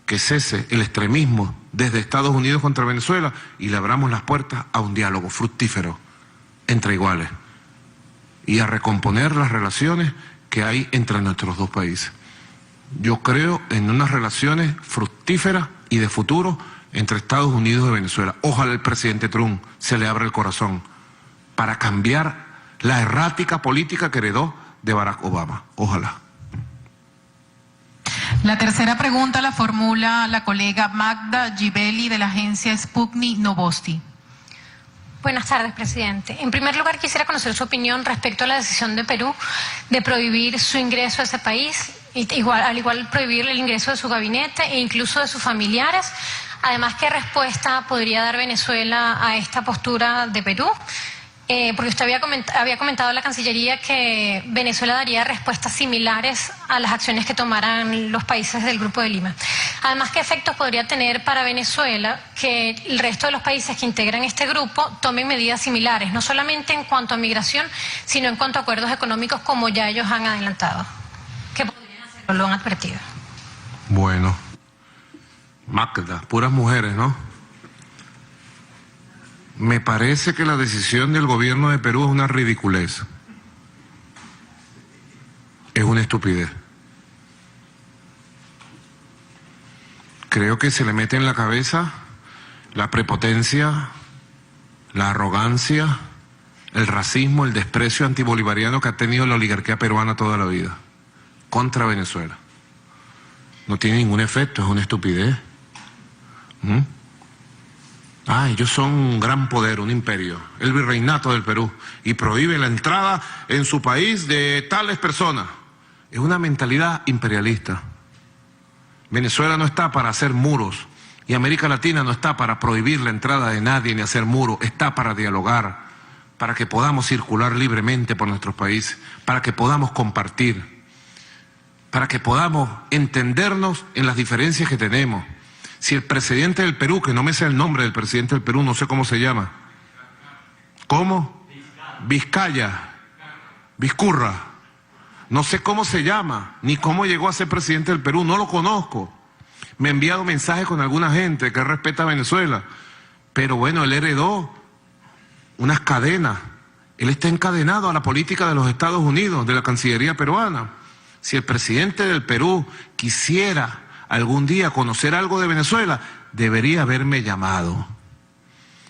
S1: que cese el extremismo desde Estados Unidos contra Venezuela y le abramos las puertas a un diálogo fructífero entre iguales y a recomponer las relaciones que hay entre nuestros dos países. Yo creo en unas relaciones fructíferas y de futuro entre Estados Unidos y Venezuela. Ojalá el presidente Trump se le abra el corazón para cambiar la errática política que heredó de Barack Obama. Ojalá.
S2: La tercera pregunta la formula la colega Magda Gibelli de la agencia Sputnik Novosti.
S5: Buenas tardes, presidente. En primer lugar, quisiera conocer su opinión respecto a la decisión de Perú de prohibir su ingreso a ese país, al igual prohibir el ingreso de su gabinete e incluso de sus familiares. Además, ¿qué respuesta podría dar Venezuela a esta postura de Perú? Porque usted había comentado a la Cancillería que Venezuela daría respuestas similares a las acciones que tomaran los países del Grupo de Lima. Además, ¿qué efectos podría tener para Venezuela que el resto de los países que integran este grupo tomen medidas similares, no solamente en cuanto a migración, sino en cuanto a acuerdos económicos, como ya ellos han adelantado? ¿Qué podrían hacer? Lo han advertido.
S1: Bueno, Magda, puras mujeres, ¿no? Me parece que la decisión del gobierno de Perú es una ridiculez. Es una estupidez. Creo que se le mete en la cabeza la prepotencia, la arrogancia, el racismo, el desprecio antibolivariano que ha tenido la oligarquía peruana toda la vida contra Venezuela. No tiene ningún efecto, es una estupidez. Ellos son un gran poder, un imperio, el virreinato del Perú, y prohíbe la entrada en su país de tales personas. Es una mentalidad imperialista. Venezuela no está para hacer muros, y América Latina no está para prohibir la entrada de nadie ni hacer muros, está para dialogar, para que podamos circular libremente por nuestros países, para que podamos compartir, para que podamos entendernos en las diferencias que tenemos. Si el presidente del Perú, que no me sé el nombre del presidente del Perú, no sé cómo se llama. ¿Cómo? Vizcaya. Vizcurra. No sé cómo se llama, ni cómo llegó a ser presidente del Perú, no lo conozco. Me ha enviado mensajes con alguna gente que respeta a Venezuela, pero bueno, él heredó unas cadenas. Él está encadenado a la política de los Estados Unidos, de la Cancillería peruana. Si el presidente del Perú quisiera algún día conocer algo de Venezuela, debería haberme llamado.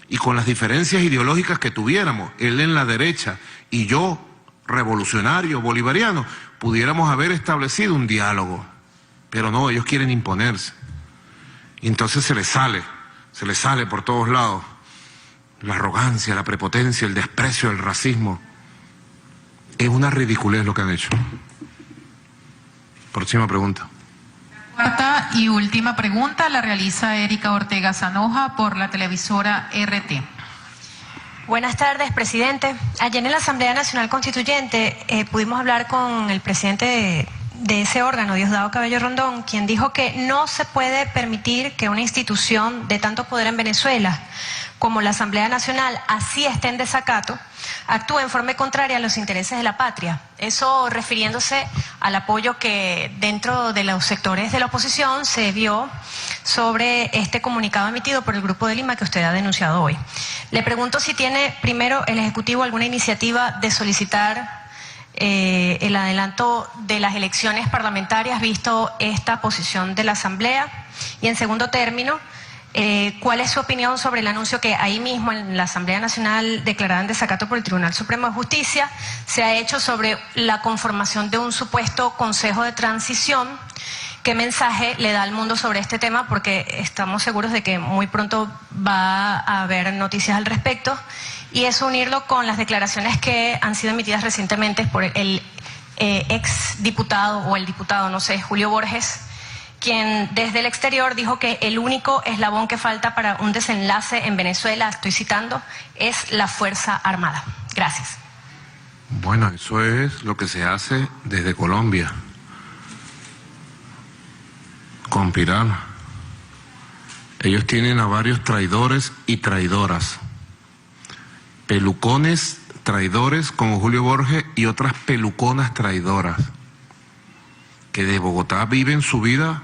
S1: Y con las diferencias ideológicas que tuviéramos, él en la derecha y yo, revolucionario, bolivariano, pudiéramos haber establecido un diálogo. Pero no, ellos quieren imponerse. Y entonces se les sale por todos lados la arrogancia, la prepotencia, el desprecio, el racismo. Es una ridiculez lo que han hecho. Próxima pregunta.
S2: Cuarta y última pregunta la realiza Erika Ortega Zanoja por la televisora RT.
S6: Buenas tardes, presidente. Ayer en la Asamblea Nacional Constituyente pudimos hablar con el presidente de ese órgano, Diosdado Cabello Rondón, quien dijo que no se puede permitir que una institución de tanto poder en Venezuela como la Asamblea Nacional, así esté en desacato, actúe en forma contraria a los intereses de la patria. Eso refiriéndose al apoyo que dentro de los sectores de la oposición se vio sobre este comunicado emitido por el Grupo de Lima que usted ha denunciado hoy. Le pregunto si tiene primero el Ejecutivo alguna iniciativa de solicitar el adelanto de las elecciones parlamentarias visto esta posición de la Asamblea, y en segundo término, ¿cuál es su opinión sobre el anuncio que ahí mismo en la Asamblea Nacional declarada en desacato por el Tribunal Supremo de Justicia se ha hecho sobre la conformación de un supuesto Consejo de Transición? ¿Qué mensaje le da al mundo sobre este tema? Porque estamos seguros de que muy pronto va a haber noticias al respecto, y es unirlo con las declaraciones que han sido emitidas recientemente por el ex diputado o el diputado, no sé, Julio Borges, quien desde el exterior dijo que el único eslabón que falta para un desenlace en Venezuela, estoy citando, es la Fuerza Armada. Gracias.
S1: Bueno, eso es lo que se hace desde Colombia, con Pirana. Ellos tienen a varios traidores y traidoras, pelucones traidores como Julio Borges y otras peluconas traidoras, que de Bogotá viven su vida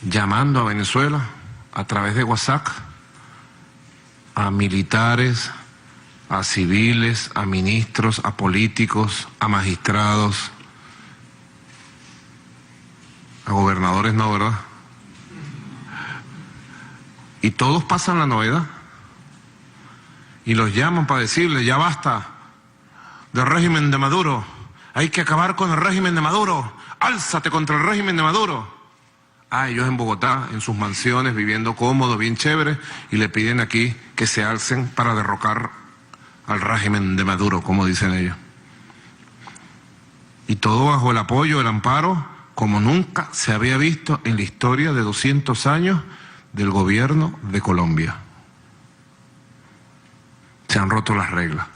S1: llamando a Venezuela a través de WhatsApp a militares, a civiles, a ministros, a políticos, a magistrados, a gobernadores no, ¿verdad? Y todos pasan la novedad y los llaman para decirle: ya basta del régimen de Maduro, hay que acabar con el régimen de Maduro, álzate contra el régimen de Maduro. Ellos en Bogotá, en sus mansiones, viviendo cómodos, bien chévere, y le piden aquí que se alcen para derrocar al régimen de Maduro, como dicen ellos. Y todo bajo el apoyo, el amparo, como nunca se había visto en la historia de 200 años del gobierno de Colombia. Se han roto las reglas.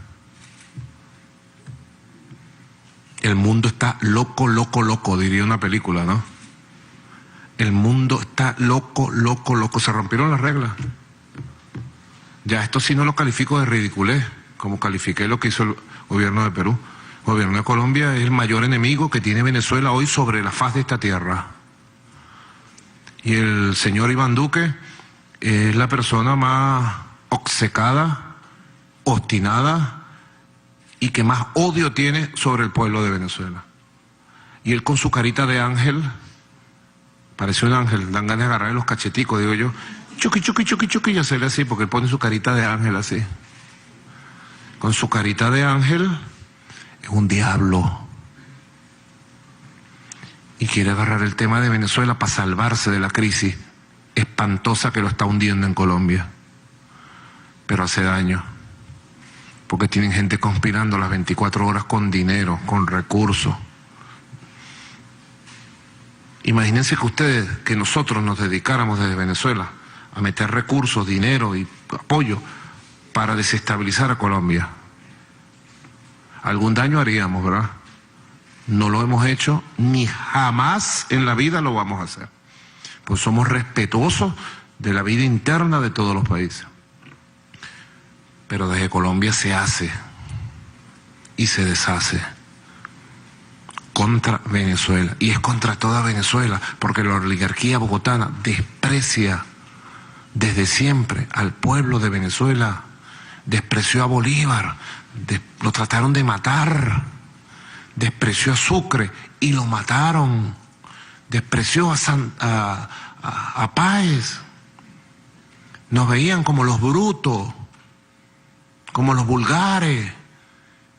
S1: El mundo está loco, loco, loco, diría una película, ¿no? El mundo está loco, loco, loco. Se rompieron las reglas. Ya esto sí no lo califico de ridiculez, como califiqué lo que hizo el gobierno de Perú. El gobierno de Colombia es el mayor enemigo que tiene Venezuela hoy sobre la faz de esta tierra. Y el señor Iván Duque es la persona más obcecada, obstinada y que más odio tiene sobre el pueblo de Venezuela. Y él con su carita de ángel, parece un ángel, dan ganas de agarrarle los cacheticos, digo yo, chuqui, chuqui, chuqui, chuqui, y hacerle así, porque él pone su carita de ángel así. Con su carita de ángel es un diablo. Y quiere agarrar el tema de Venezuela para salvarse de la crisis espantosa que lo está hundiendo en Colombia. Pero hace daño, porque tienen gente conspirando las 24 horas con dinero, con recursos. Imagínense que ustedes, que nosotros nos dedicáramos desde Venezuela a meter recursos, dinero y apoyo para desestabilizar a Colombia. Algún daño haríamos, ¿verdad? No lo hemos hecho, ni jamás en la vida lo vamos a hacer. Pues somos respetuosos de la vida interna de todos los países. Pero desde Colombia se hace y se deshace contra Venezuela. Y es contra toda Venezuela, porque la oligarquía bogotana desprecia desde siempre al pueblo de Venezuela. Despreció a Bolívar, lo trataron de matar. Despreció a Sucre y lo mataron. Despreció a Páez. Nos veían como los brutos, como los vulgares.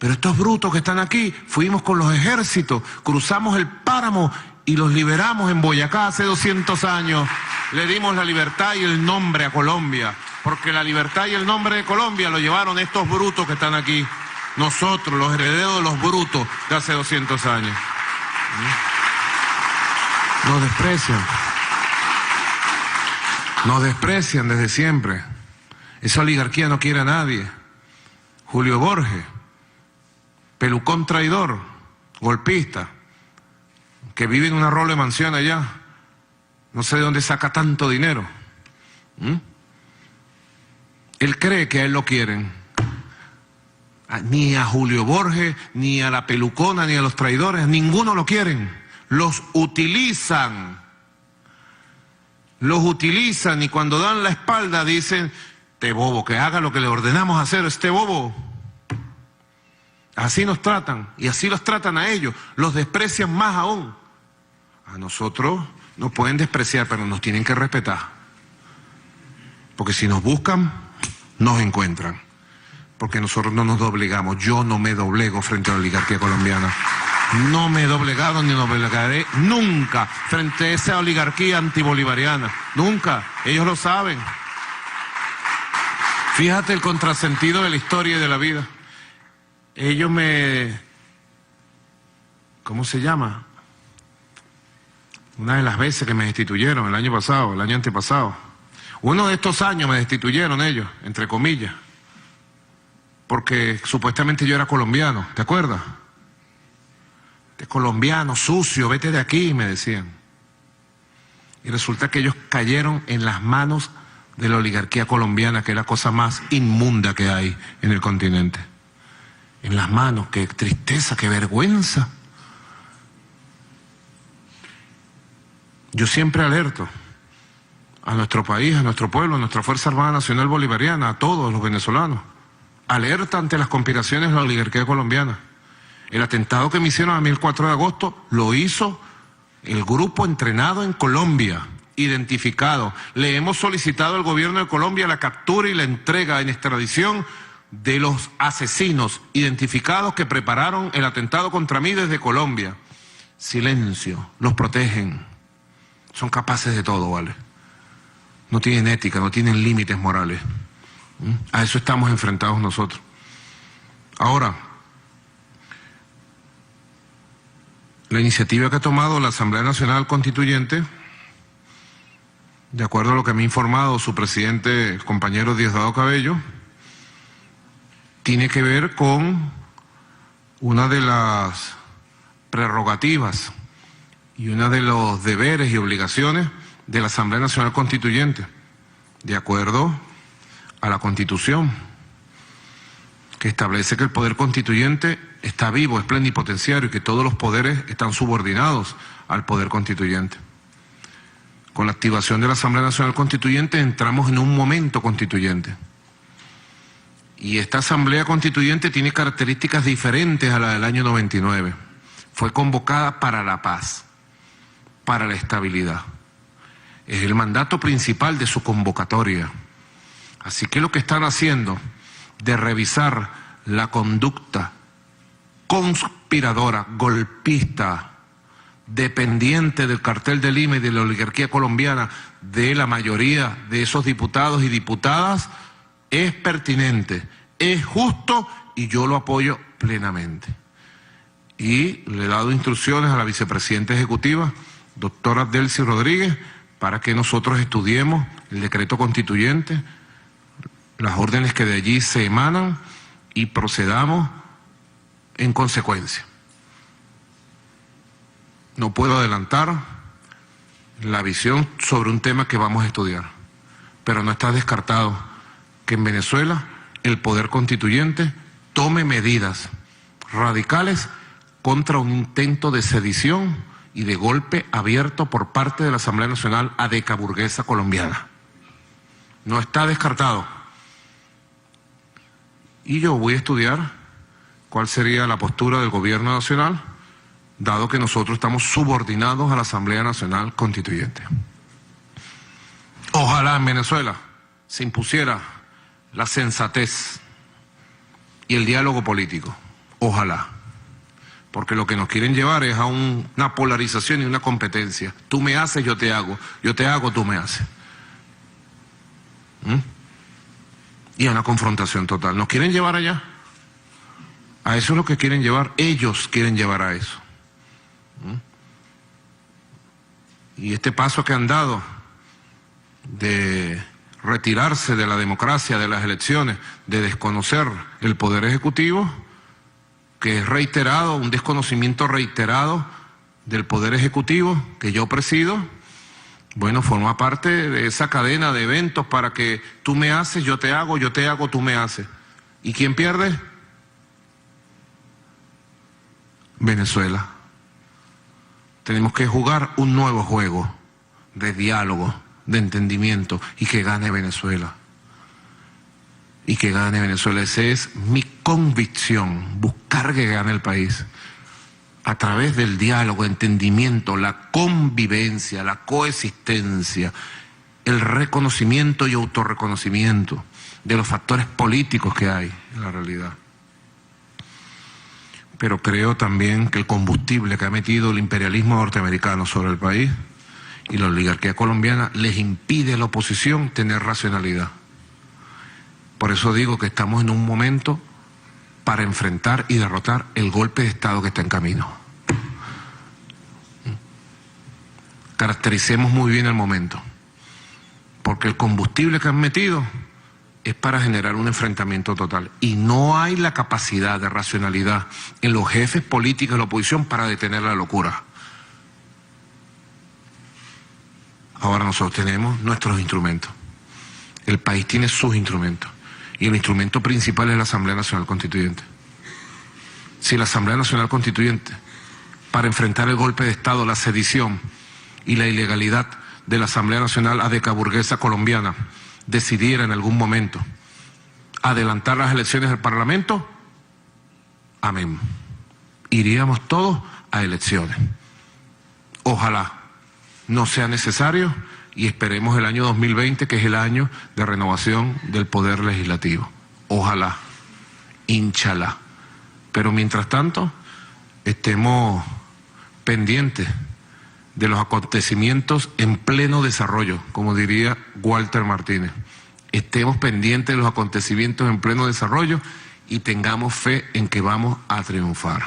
S1: Pero estos brutos que están aquí, fuimos con los ejércitos, cruzamos el páramo y los liberamos en Boyacá hace 200 años. Le dimos la libertad y el nombre a Colombia, porque la libertad y el nombre de Colombia lo llevaron estos brutos que están aquí. Nosotros, los herederos de los brutos de hace 200 años. Nos desprecian. Nos desprecian desde siempre. Esa oligarquía no quiere a nadie. Julio Borges, pelucón traidor, golpista, que vive en una rola de mansión allá. No sé de dónde saca tanto dinero. Él cree que a él lo quieren. Ni a Julio Borges, ni a la pelucona, ni a los traidores, ninguno lo quieren. Los utilizan. Los utilizan y cuando dan la espalda dicen, este bobo, que haga lo que le ordenamos hacer, este bobo. Así nos tratan y así los tratan a ellos. Los desprecian más aún. A nosotros nos pueden despreciar, pero nos tienen que respetar. Porque si nos buscan, nos encuentran. Porque nosotros no nos doblegamos. Yo no me doblego frente a la oligarquía colombiana. No me he doblegado ni doblegaré nunca frente a esa oligarquía antibolivariana. Nunca. Ellos lo saben. Fíjate el contrasentido de la historia y de la vida. Ellos ¿cómo se llama? Una de las veces que me destituyeron, el año pasado, el año antepasado. Uno de estos años me destituyeron ellos, entre comillas. Porque supuestamente yo era colombiano, ¿te acuerdas? De colombiano, sucio, vete de aquí, me decían. Y resulta que ellos cayeron en las manos de la oligarquía colombiana, que es la cosa más inmunda que hay en el continente. En las manos, qué tristeza, qué vergüenza. Yo siempre alerto a nuestro país, a nuestro pueblo, a nuestra Fuerza Armada Nacional Bolivariana, a todos los venezolanos. Alerta ante las conspiraciones de la oligarquía colombiana. El atentado que me hicieron a mí el 4 de agosto lo hizo el grupo entrenado en Colombia, identificado. Le hemos solicitado al gobierno de Colombia la captura y la entrega en extradición de los asesinos identificados que prepararon el atentado contra mí desde Colombia. Silencio, los protegen. Son capaces de todo, ¿vale? No tienen ética, no tienen límites morales. A eso estamos enfrentados nosotros. Ahora, la iniciativa que ha tomado la Asamblea Nacional Constituyente, de acuerdo a lo que me ha informado su presidente, el compañero Diosdado Cabello, tiene que ver con una de las prerrogativas y uno de los deberes y obligaciones de la Asamblea Nacional Constituyente, de acuerdo a la Constitución, que establece que el poder constituyente está vivo, es plenipotenciario y que todos los poderes están subordinados al poder constituyente. Con la activación de la Asamblea Nacional Constituyente entramos en un momento constituyente. Y esta Asamblea Constituyente tiene características diferentes a la del año 99. Fue convocada para la paz, para la estabilidad. Es el mandato principal de su convocatoria. Así que lo que están haciendo de revisar la conducta conspiradora, golpista, dependiente del cartel de Lima y de la oligarquía colombiana de la mayoría de esos diputados y diputadas es pertinente, es justo y yo lo apoyo plenamente. Y le he dado instrucciones a la vicepresidenta ejecutiva, doctora Delcy Rodríguez, para que nosotros estudiemos el decreto constituyente, las órdenes que de allí se emanan y procedamos en consecuencia. No puedo adelantar la visión sobre un tema que vamos a estudiar, pero no está descartado que en Venezuela el poder constituyente tome medidas radicales contra un intento de sedición y de golpe abierto por parte de la Asamblea Nacional adecaburguesa colombiana. No está descartado. Y yo voy a estudiar cuál sería la postura del gobierno nacional, dado que nosotros estamos subordinados a la Asamblea Nacional Constituyente. Ojalá en Venezuela se impusiera la sensatez y el diálogo político. Ojalá. Porque lo que nos quieren llevar es a una polarización y una competencia. Tú me haces, yo te hago, tú me haces. Y a una confrontación total. ¿Nos quieren llevar allá? A eso es lo que quieren llevar. Ellos quieren llevar a eso. Y este paso que han dado de retirarse de la democracia, de las elecciones, de desconocer el poder ejecutivo, que es reiterado, un desconocimiento reiterado del poder ejecutivo que yo presido, bueno, forma parte de esa cadena de eventos para que tú me haces, yo te hago, tú me haces. ¿Y quién pierde? Venezuela. Tenemos que jugar un nuevo juego de diálogo, de entendimiento y que gane Venezuela. Y que gane Venezuela. Esa es mi convicción, buscar que gane el país. A través del diálogo, entendimiento, la convivencia, la coexistencia, el reconocimiento y autorreconocimiento de los factores políticos que hay en la realidad. Pero creo también que el combustible que ha metido el imperialismo norteamericano sobre el país y la oligarquía colombiana les impide a la oposición tener racionalidad. Por eso digo que estamos en un momento para enfrentar y derrotar el golpe de Estado que está en camino. Caractericemos muy bien el momento, porque el combustible que han metido es para generar un enfrentamiento total. Y no hay la capacidad de racionalidad en los jefes políticos de la oposición para detener la locura. Ahora nosotros tenemos nuestros instrumentos. El país tiene sus instrumentos. Y el instrumento principal es la Asamblea Nacional Constituyente. Si la Asamblea Nacional Constituyente, para enfrentar el golpe de Estado, la sedición y la ilegalidad de la Asamblea Nacional adecaburguesa colombiana, decidiera en algún momento adelantar las elecciones del Parlamento, amén. Iríamos todos a elecciones. Ojalá no sea necesario y esperemos el año 2020, que es el año de renovación del Poder Legislativo. Ojalá, inshallah. Pero mientras tanto, estemos pendientes de los acontecimientos en pleno desarrollo, como diría Walter Martínez. Estemos pendientes de los acontecimientos en pleno desarrollo y tengamos fe en que vamos a triunfar.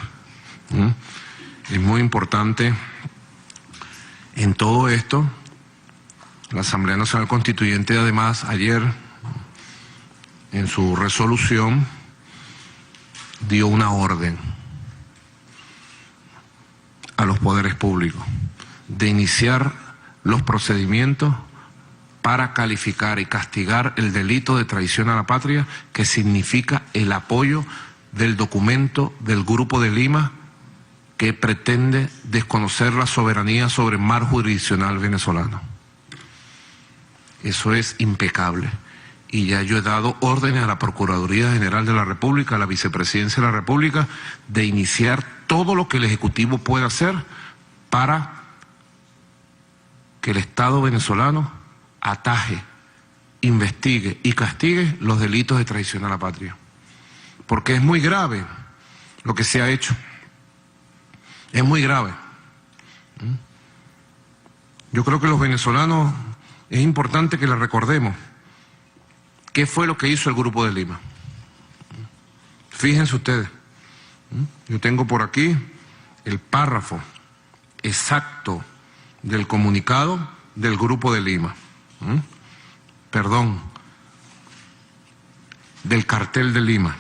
S1: Es muy importante en todo esto. La Asamblea Nacional Constituyente, además, ayer, en su resolución, dio una orden a los poderes públicos de iniciar los procedimientos para calificar y castigar el delito de traición a la patria, que significa el apoyo del documento del Grupo de Lima que pretende desconocer la soberanía sobre el mar jurisdiccional venezolano. Eso es impecable. Y ya yo he dado órdenes a la Procuraduría General de la República, a la Vicepresidencia de la República, de iniciar todo lo que el Ejecutivo pueda hacer para que el Estado venezolano ataje, investigue y castigue los delitos de traición a la patria. Porque es muy grave lo que se ha hecho. Es muy grave. Yo creo que los venezolanos es importante que les recordemos qué fue lo que hizo el Grupo de Lima. Fíjense ustedes, yo tengo por aquí el párrafo exacto del comunicado del Grupo de Lima. Perdón, del Cartel de Lima.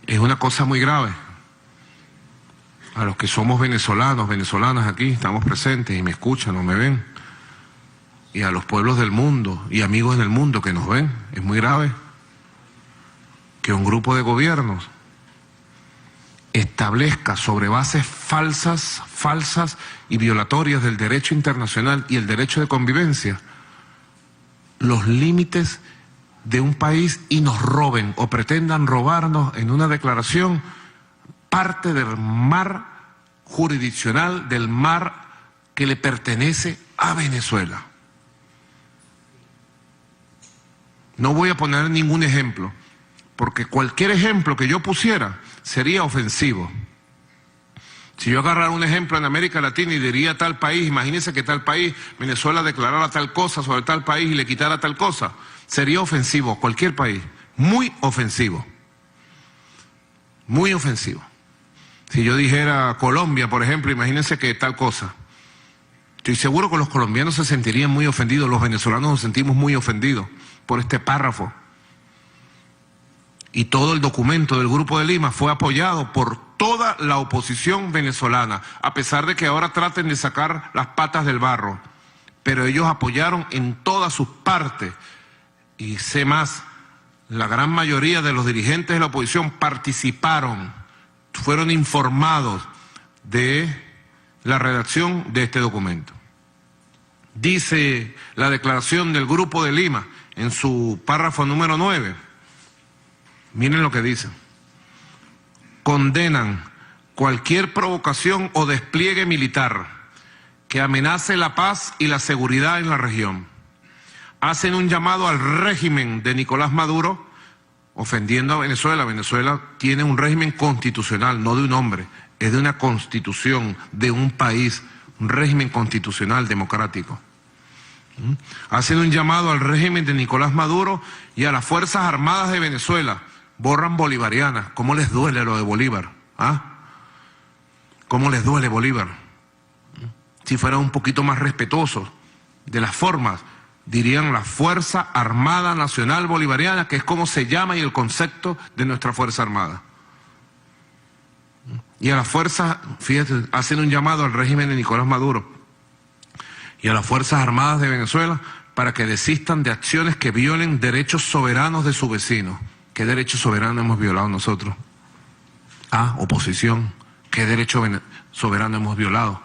S1: Es una cosa muy grave. A los que somos venezolanos, venezolanas aquí, estamos presentes y me escuchan o me ven, y a los pueblos del mundo y amigos del mundo que nos ven, es muy grave que un grupo de gobiernos establezca sobre bases falsas y violatorias del derecho internacional y el derecho de convivencia los límites de un país y nos roben o pretendan robarnos en una declaración parte del mar jurisdiccional, del mar que le pertenece a Venezuela. No voy a poner ningún ejemplo, porque cualquier ejemplo que yo pusiera sería ofensivo. Si yo agarrara un ejemplo en América Latina y diría tal país, imagínense que tal país, Venezuela, declarara tal cosa sobre tal país y le quitara tal cosa, sería ofensivo, cualquier país, muy ofensivo. Muy ofensivo. Si yo dijera Colombia, por ejemplo, imagínense que tal cosa. Estoy seguro que los colombianos se sentirían muy ofendidos, los venezolanos nos sentimos muy ofendidos por este párrafo. Y todo el documento del Grupo de Lima fue apoyado por toda la oposición venezolana, a pesar de que ahora traten de sacar las patas del barro. Pero ellos apoyaron en todas sus partes. Y sé más, la gran mayoría de los dirigentes de la oposición participaron, fueron informados de la redacción de este documento. Dice la declaración del Grupo de Lima en su párrafo número 9, miren lo que dice: condenan cualquier provocación o despliegue militar que amenace la paz y la seguridad en la región. Hacen un llamado al régimen de Nicolás Maduro, ofendiendo a Venezuela. Venezuela tiene un régimen constitucional, no de un hombre, es de una constitución, de un país, un régimen constitucional democrático. Hacen un llamado al régimen de Nicolás Maduro y a las Fuerzas Armadas de Venezuela, borran bolivarianas. ¿Cómo les duele lo de Bolívar? ¿Cómo les duele Bolívar? Si fueran un poquito más respetuosos de las formas, dirían la Fuerza Armada Nacional Bolivariana, que es como se llama y el concepto de nuestra Fuerza Armada. Y a las fuerzas, fíjate, hacen un llamado al régimen de Nicolás Maduro y a las Fuerzas Armadas de Venezuela para que desistan de acciones que violen derechos soberanos de sus vecinos. ¿Qué derecho soberano hemos violado nosotros? Oposición. ¿Qué derecho soberano hemos violado?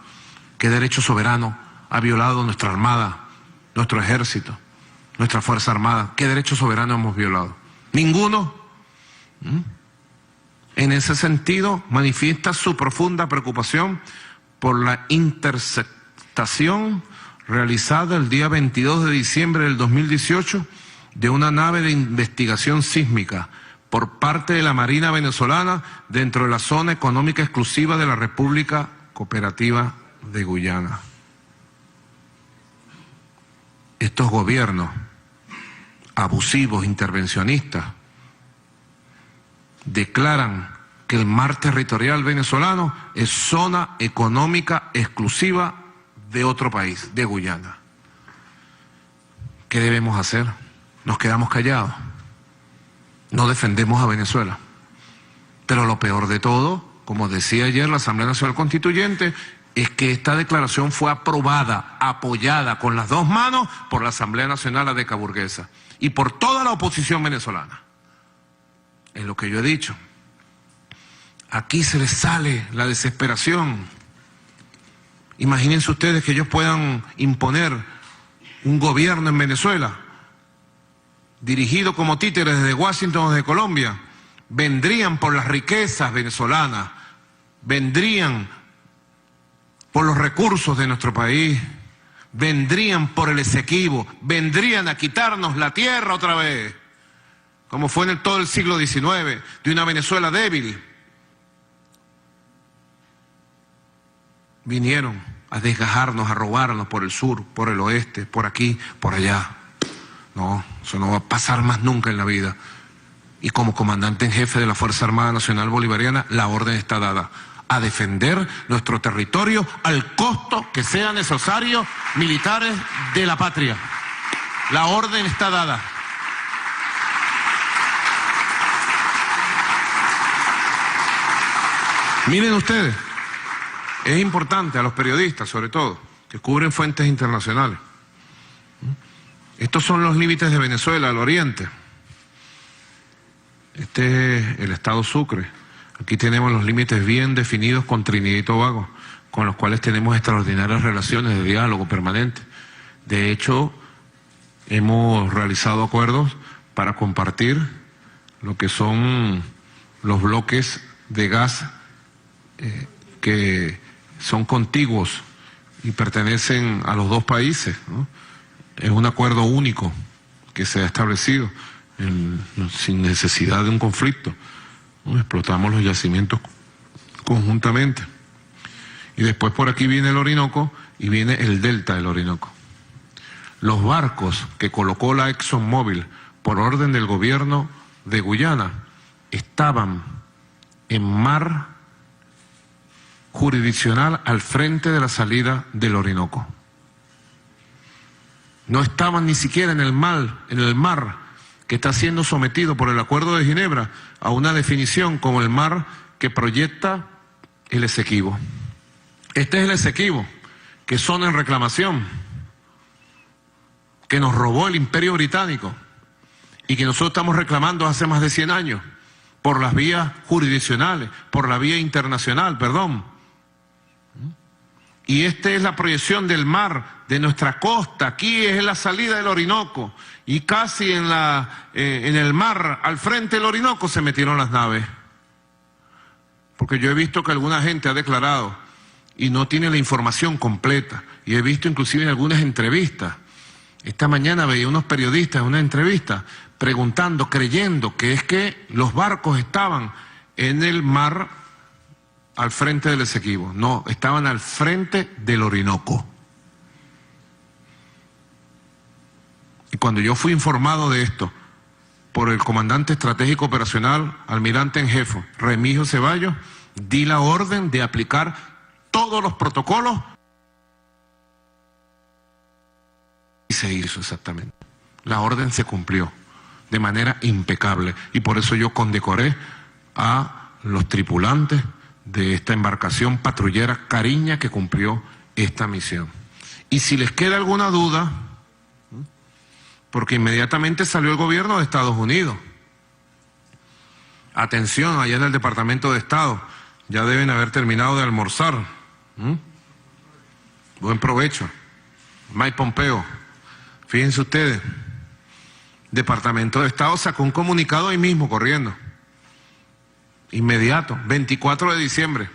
S1: ¿Qué derecho soberano ha violado nuestra Armada, nuestro Ejército, nuestra Fuerza Armada? ¿Qué derecho soberano hemos violado? Ninguno. En ese sentido, manifiesta su profunda preocupación por la interceptación realizada el día 22 de diciembre del 2018 de una nave de investigación sísmica por parte de la Marina venezolana dentro de la zona económica exclusiva de la República Cooperativa de Guyana. Estos gobiernos abusivos, intervencionistas, declaran que el mar territorial venezolano es zona económica exclusiva de otro país, de Guyana. ¿Qué debemos hacer? ¿Nos quedamos callados? No defendemos a Venezuela. Pero lo peor de todo, como decía ayer la Asamblea Nacional Constituyente, es que esta declaración fue aprobada, apoyada con las dos manos por la Asamblea Nacional Adeca Burguesa y por toda la oposición venezolana. Es lo que yo he dicho. Aquí se les sale la desesperación. Imagínense ustedes que ellos puedan imponer un gobierno en Venezuela, dirigido como títeres desde Washington o desde Colombia. Vendrían por las riquezas venezolanas, vendrían por los recursos de nuestro país, vendrían por el Esequibo, vendrían a quitarnos la tierra otra vez, como fue en todo el siglo XIX, de una Venezuela débil. Vinieron a desgajarnos, a robarnos por el sur, por el oeste, por aquí, por allá. No, eso no va a pasar más nunca en la vida. Y como comandante en jefe de la Fuerza Armada Nacional Bolivariana, la orden está dada: a defender nuestro territorio al costo que sea necesario, militares de la patria. La orden está dada. Miren ustedes, es importante a los periodistas, sobre todo, que cubren fuentes internacionales. Estos son los límites de Venezuela al oriente. Este es el estado Sucre. Aquí tenemos los límites bien definidos con Trinidad y Tobago, con los cuales tenemos extraordinarias relaciones de diálogo permanente. De hecho, hemos realizado acuerdos para compartir lo que son los bloques de gas que son contiguos y pertenecen a los dos países, ¿no? Es un acuerdo único que se ha establecido sin necesidad de un conflicto. Explotamos los yacimientos conjuntamente. Y después por aquí viene el Orinoco y viene el delta del Orinoco. Los barcos que colocó la ExxonMobil por orden del gobierno de Guyana estaban en mar jurisdiccional al frente de la salida del Orinoco. No estaban ni siquiera en el mar que está siendo sometido por el Acuerdo de Ginebra a una definición como el mar que proyecta el Esequibo. Este es el Esequibo, que son en reclamación, que nos robó el Imperio Británico y que nosotros estamos reclamando hace más de 100 años, por las vías jurisdiccionales, por la vía internacional, perdón. Y esta es la proyección del mar, de nuestra costa. Aquí es la salida del Orinoco. Y casi en el mar, al frente del Orinoco, se metieron las naves. Porque yo he visto que alguna gente ha declarado y no tiene la información completa. Y he visto inclusive en algunas entrevistas. Esta mañana veía unos periodistas en una entrevista preguntando, creyendo que es que los barcos estaban en el mar al frente del Esequibo. No, estaban al frente del Orinoco. Y cuando yo fui informado de esto por el comandante estratégico operacional, almirante en jefe, Remigio Ceballos, di la orden de aplicar todos los protocolos y se hizo exactamente. La orden se cumplió de manera impecable y por eso yo condecoré a los tripulantes de esta embarcación patrullera Cariña que cumplió esta misión. Y si les queda alguna duda, porque inmediatamente salió el gobierno de Estados Unidos. Atención, allá en el Departamento de Estado, ya deben haber terminado de almorzar. Buen provecho. Mike Pompeo, fíjense ustedes, Departamento de Estado sacó un comunicado ahí mismo, corriendo. Inmediato, 24 de diciembre,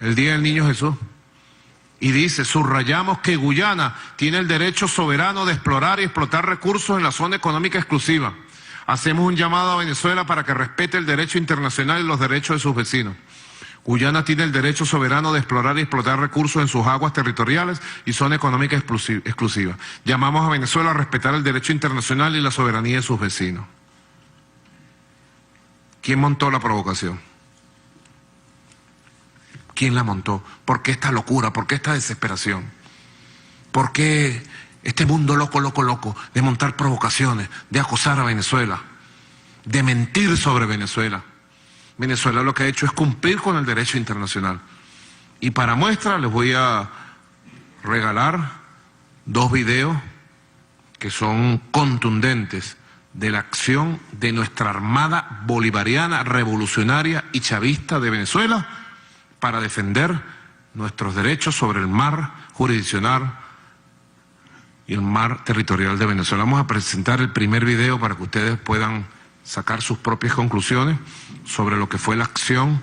S1: el Día del Niño Jesús. Y dice, subrayamos que Guyana tiene el derecho soberano de explorar y explotar recursos en la zona económica exclusiva. Hacemos un llamado a Venezuela para que respete el derecho internacional y los derechos de sus vecinos. Guyana tiene el derecho soberano de explorar y explotar recursos en sus aguas territoriales y zona económica exclusiva. Llamamos a Venezuela a respetar el derecho internacional y la soberanía de sus vecinos. ¿Quién montó la provocación? ¿Quién la montó? ¿Por qué esta locura? ¿Por qué esta desesperación? ¿Por qué este mundo loco, loco, loco de montar provocaciones, de acosar a Venezuela, de mentir sobre Venezuela? Venezuela lo que ha hecho es cumplir con el derecho internacional. Y para muestra les voy a regalar 2 videos que son contundentes de la acción de nuestra Armada Bolivariana, Revolucionaria y Chavista de Venezuela para defender nuestros derechos sobre el mar jurisdiccional y el mar territorial de Venezuela. Vamos a presentar el primer video para que ustedes puedan sacar sus propias conclusiones sobre lo que fue la acción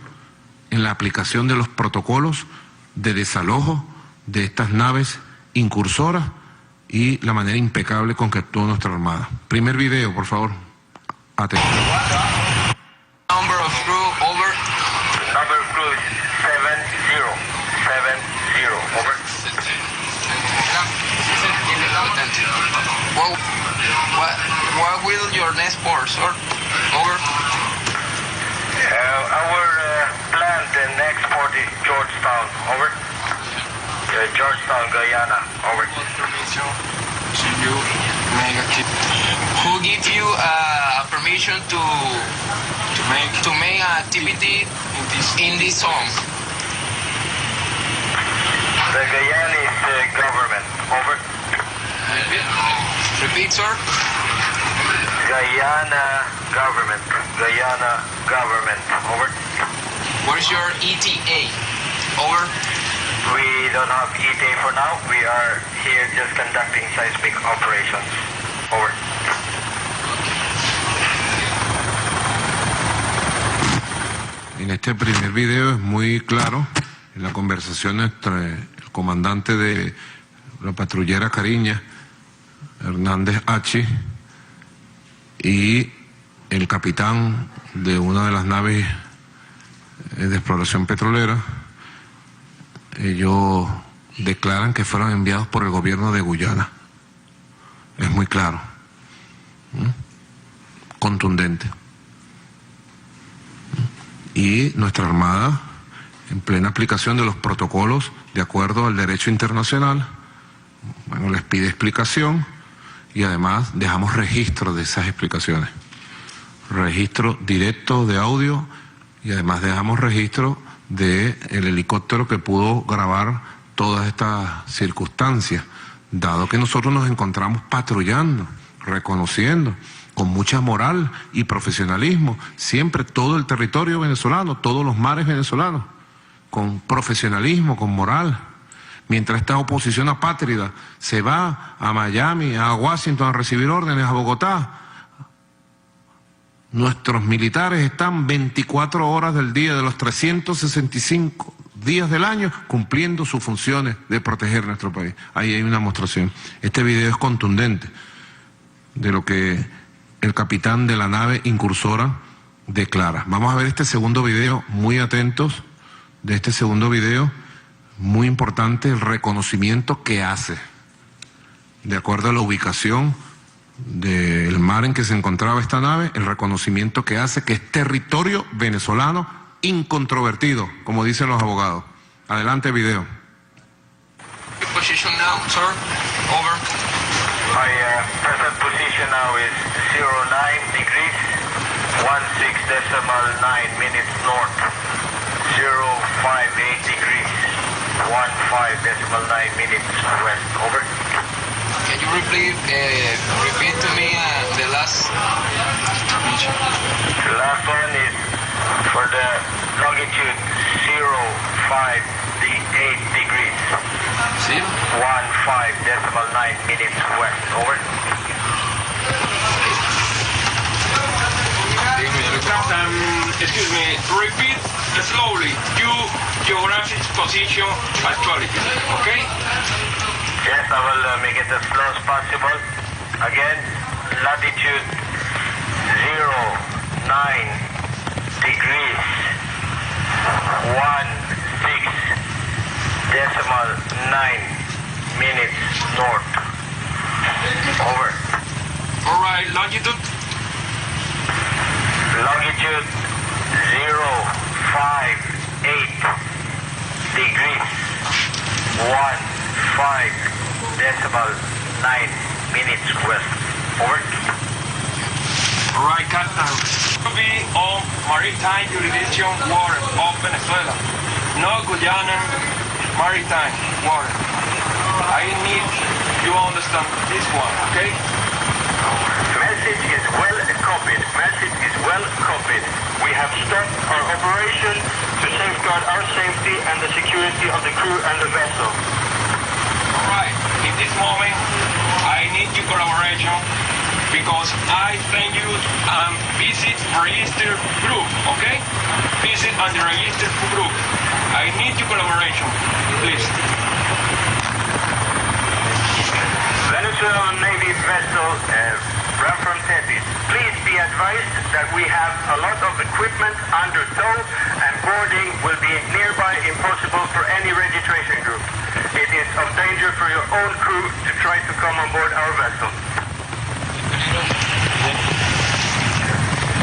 S1: en la aplicación de los protocolos de desalojo de estas naves incursoras y la manera impecable con que actuó nuestra Armada. Primer video, por favor. Atención.
S7: Number of crew, over.
S8: Number of crew is 70. Over.
S7: What will your next port, sir? Over.
S8: Our plant and export is Georgetown. Over. Georgetown, Guyana. Over.
S7: Who give you permission to make activity in this zone?
S8: The Guyanese government. Over.
S7: Repeat, sir.
S8: Guyana government. Guyana government. Over.
S7: What is your ETA? Over.
S8: We don't have ETA for now. We are here just conducting seismic operations. Over.
S1: En este primer video es muy claro en la conversación entre el comandante de la patrullera Cariña, Hernández H, y el capitán de una de las naves de exploración petrolera. Ellos declaran que fueron enviados por el gobierno de Guyana. Es muy claro, contundente. Y nuestra Armada, en plena aplicación de los protocolos de acuerdo al derecho internacional, bueno, les pide explicación y además dejamos registro de esas explicaciones. Registro directo de audio y además dejamos registro del helicóptero que pudo grabar todas estas circunstancias, dado que nosotros nos encontramos patrullando, reconociendo, con mucha moral y profesionalismo, siempre todo el territorio venezolano, todos los mares venezolanos, con profesionalismo, con moral. Mientras esta oposición apátrida se va a Miami, a Washington a recibir órdenes, a Bogotá, nuestros militares están 24 horas del día, de los 365 días del año, cumpliendo sus funciones de proteger nuestro país. Ahí hay una demostración. Este video es contundente de lo que el capitán de la nave incursora declara. Vamos a ver este segundo video, muy atentos de este segundo video, muy importante el reconocimiento que hace, de acuerdo a la ubicación del mar en que se encontraba esta nave, el reconocimiento que hace que es territorio venezolano incontrovertido, como dicen los abogados. Adelante, video.
S7: Position now, sir. Over.
S8: My present position now is 09 degrees, 16.9 minutes north, 058 degrees, 15.9 minutes west. Over.
S7: Can you repeat to me the last information?
S8: The last one is for the longitude 058 degrees, 15.9 minutes west. Over.
S9: Captain, excuse me, repeat slowly your geographic position actually, okay?
S8: Yes, I will make it as slow as possible. Again, latitude 09 degrees, 16.9 minutes north. Over.
S9: All right, longitude?
S8: Longitude 058 degrees, 15.9 minutes west. Over.
S9: All right, Captain. To be on maritime jurisdiction water of Venezuela. no Guyanan maritime water. I need you understand this one, okay?
S8: Message is well copied. Message is well copied. We have stopped our operation to safeguard our safety and the security of the crew and the vessel.
S9: Alright, in this moment, I need your collaboration because I send you visit registered group, okay? Visit and the registered group. I need your collaboration, please.
S8: Venezuelan Navy vessel ran from Tetis. Please be advised that we have a lot of equipment under tow and boarding will be nearby impossible for any registration group. It is of danger for your own crew to try to come on board our vessel.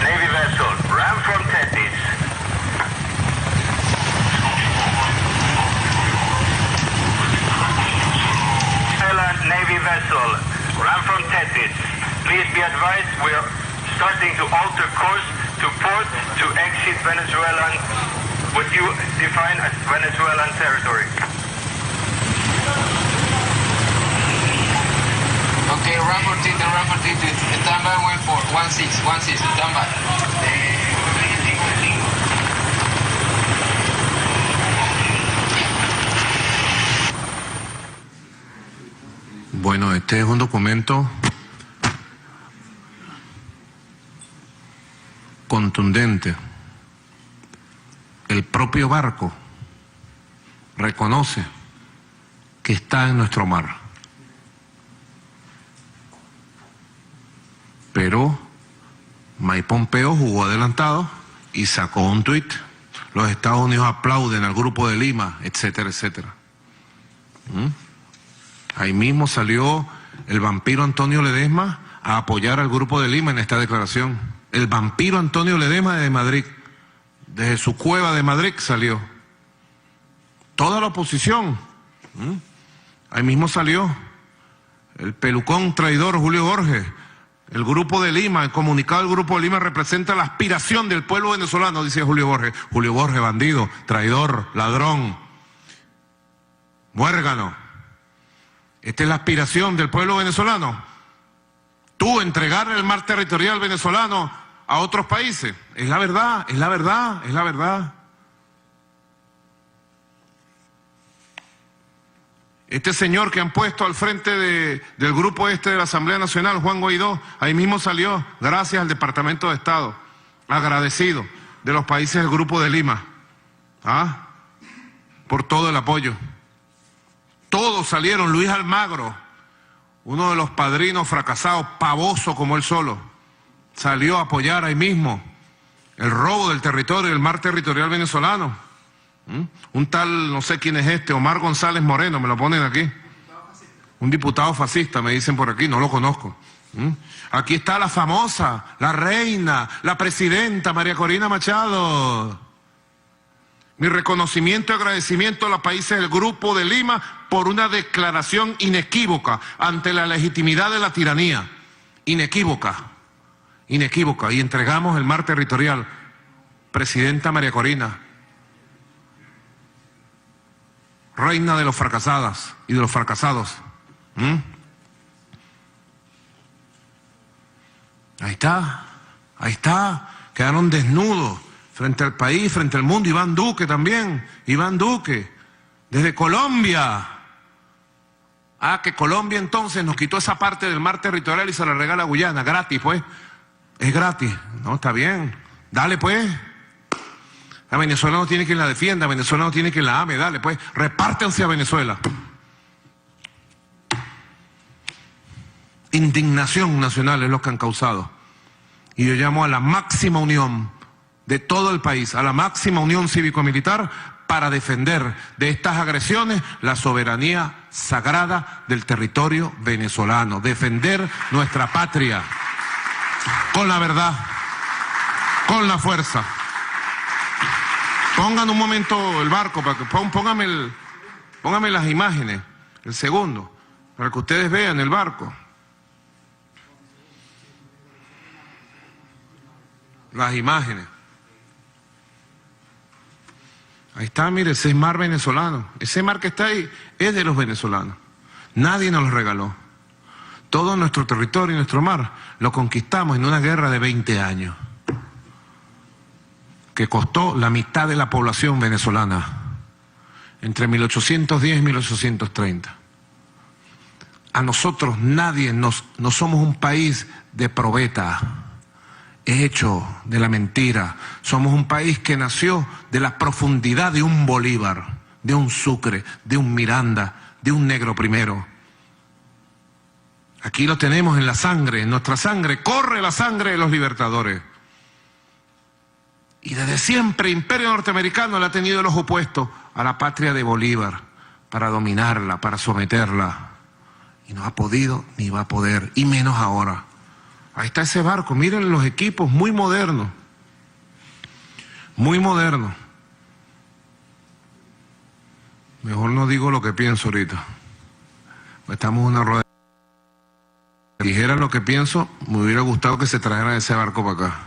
S8: Navy vessel ran from Tetis. Navy vessel ran from Tetis. Please be advised we are starting to alter course to port to exit Venezuelan, what you define as Venezuelan territory.
S7: Okay, run for Tetis. Stand by 16, stand by.
S1: Bueno, este es un documento contundente. El propio barco reconoce que está en nuestro mar. Pero Mike Pompeo jugó adelantado y sacó un tuit. Los Estados Unidos aplauden al Grupo de Lima, etcétera, etcétera. Ahí mismo salió el vampiro Antonio Ledesma a apoyar al Grupo de Lima en esta declaración. El vampiro Antonio Ledesma de Madrid, desde su cueva de Madrid salió. Toda la oposición. Ahí mismo salió el pelucón traidor Julio Borges. El Grupo de Lima, el comunicado del Grupo de Lima representa la aspiración del pueblo venezolano, dice Julio Borges. Julio Borges, bandido, traidor, ladrón, muérgano. Esta es la aspiración del pueblo venezolano. Tú entregar el mar territorial venezolano a otros países. Es la verdad, es la verdad, es la verdad. Este señor que han puesto al frente del grupo de la Asamblea Nacional, Juan Guaidó, ahí mismo salió, gracias al Departamento de Estado, agradecido de los países del Grupo de Lima, por todo el apoyo. Todos salieron. Luis Almagro, uno de los padrinos fracasados, pavoso como él solo, salió a apoyar ahí mismo el robo del territorio, del mar territorial venezolano. Un tal, no sé quién es este, Omar González Moreno, me lo ponen aquí. Un diputado fascista, me dicen por aquí, no lo conozco. Aquí está la famosa, la reina, la presidenta María Corina Machado. Mi reconocimiento y agradecimiento a los países del Grupo de Lima por una declaración inequívoca ante la legitimidad de la tiranía. Inequívoca, inequívoca. Y entregamos el mar territorial. Presidenta María Corina, reina de los fracasadas y de los fracasados. Ahí está, quedaron desnudos frente al país, frente al mundo. Iván Duque también, Iván Duque, desde Colombia. Que Colombia entonces nos quitó esa parte del mar territorial y se la regala a Guyana, gratis pues, es gratis. No, está bien, dale pues. A Venezuela no tiene quien la defienda, a Venezuela no tiene quien la ame, dale pues, repártense a Venezuela. Indignación nacional es lo que han causado. Y yo llamo a la máxima unión de todo el país, a la máxima unión cívico-militar para defender de estas agresiones la soberanía sagrada del territorio venezolano, defender nuestra patria con la verdad, con la fuerza. Pongan un momento el barco, para que póngame las imágenes, el segundo, para que ustedes vean el barco. Las imágenes. Ahí está, mire, ese es mar venezolano. Ese mar que está ahí es de los venezolanos. Nadie nos lo regaló. Todo nuestro territorio y nuestro mar lo conquistamos en una guerra de 20 años, que costó la mitad de la población venezolana, entre 1810 y 1830. A nosotros nadie no somos un país de probeta, hecho de la mentira. Somos un país que nació de la profundidad de un Bolívar, de un Sucre, de un Miranda, de un Negro Primero. Aquí lo tenemos en la sangre, en nuestra sangre, corre la sangre de los libertadores. Y desde siempre el Imperio norteamericano le ha tenido el ojo puesto a la patria de Bolívar para dominarla, para someterla. Y no ha podido ni va a poder, y menos ahora. Ahí está ese barco, miren los equipos, muy modernos. Muy modernos. Mejor no digo lo que pienso ahorita. Estamos en una rueda. Si dijera lo que pienso, me hubiera gustado que se trajera ese barco para acá.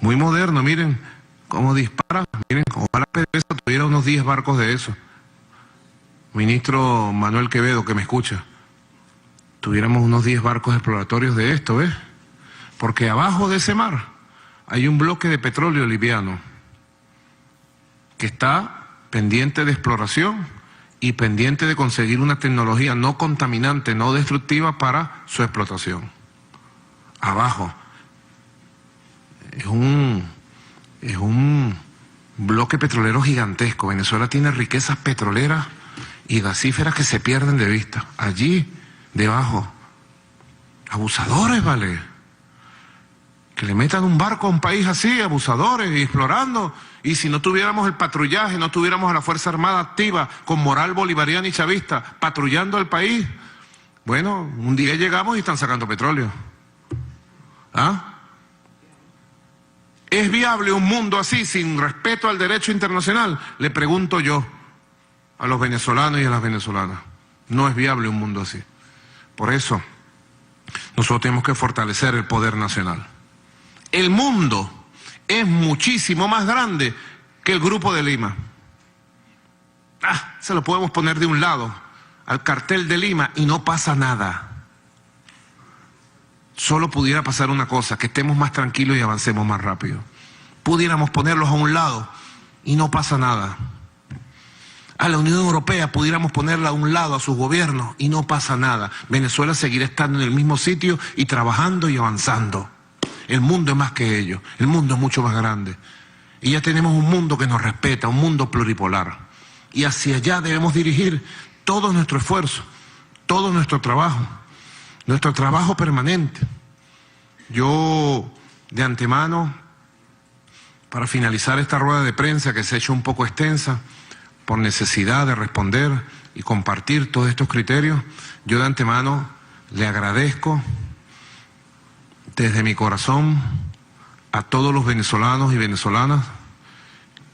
S1: Muy moderno, miren cómo dispara. Miren, ojalá PDVSA tuviera unos 10 barcos de eso. Ministro Manuel Quevedo, que me escucha, tuviéramos unos 10 barcos exploratorios de esto, ¿ves? Porque abajo de ese mar hay un bloque de petróleo liviano que está pendiente de exploración y pendiente de conseguir una tecnología no contaminante, no destructiva para su explotación. Abajo es un bloque petrolero gigantesco. Venezuela tiene riquezas petroleras y gasíferas que se pierden de vista. Allí, debajo, abusadores, ¿vale? Que le metan un barco a un país así, abusadores, y explorando. Y si no tuviéramos el patrullaje, no tuviéramos a la Fuerza Armada activa, con moral bolivariana y chavista, patrullando el país, bueno, un día llegamos y están sacando petróleo. ¿Ah? ¿Es viable un mundo así, sin respeto al derecho internacional? Le pregunto yo a los venezolanos y a las venezolanas. No es viable un mundo así. Por eso, nosotros tenemos que fortalecer el poder nacional. El mundo es muchísimo más grande que el Grupo de Lima. Se lo podemos poner de un lado al cartel de Lima y no pasa nada. Solo pudiera pasar una cosa, que estemos más tranquilos y avancemos más rápido. Pudiéramos ponerlos a un lado y no pasa nada. A la Unión Europea pudiéramos ponerla a un lado, a sus gobiernos, y no pasa nada. Venezuela seguirá estando en el mismo sitio y trabajando y avanzando. El mundo es más que ellos, el mundo es mucho más grande. Y ya tenemos un mundo que nos respeta, un mundo pluripolar. Y hacia allá debemos dirigir todo nuestro esfuerzo, todo nuestro trabajo permanente. Yo, de antemano, para finalizar esta rueda de prensa que se ha hecho un poco extensa, por necesidad de responder y compartir todos estos criterios, yo de antemano le agradezco desde mi corazón a todos los venezolanos y venezolanas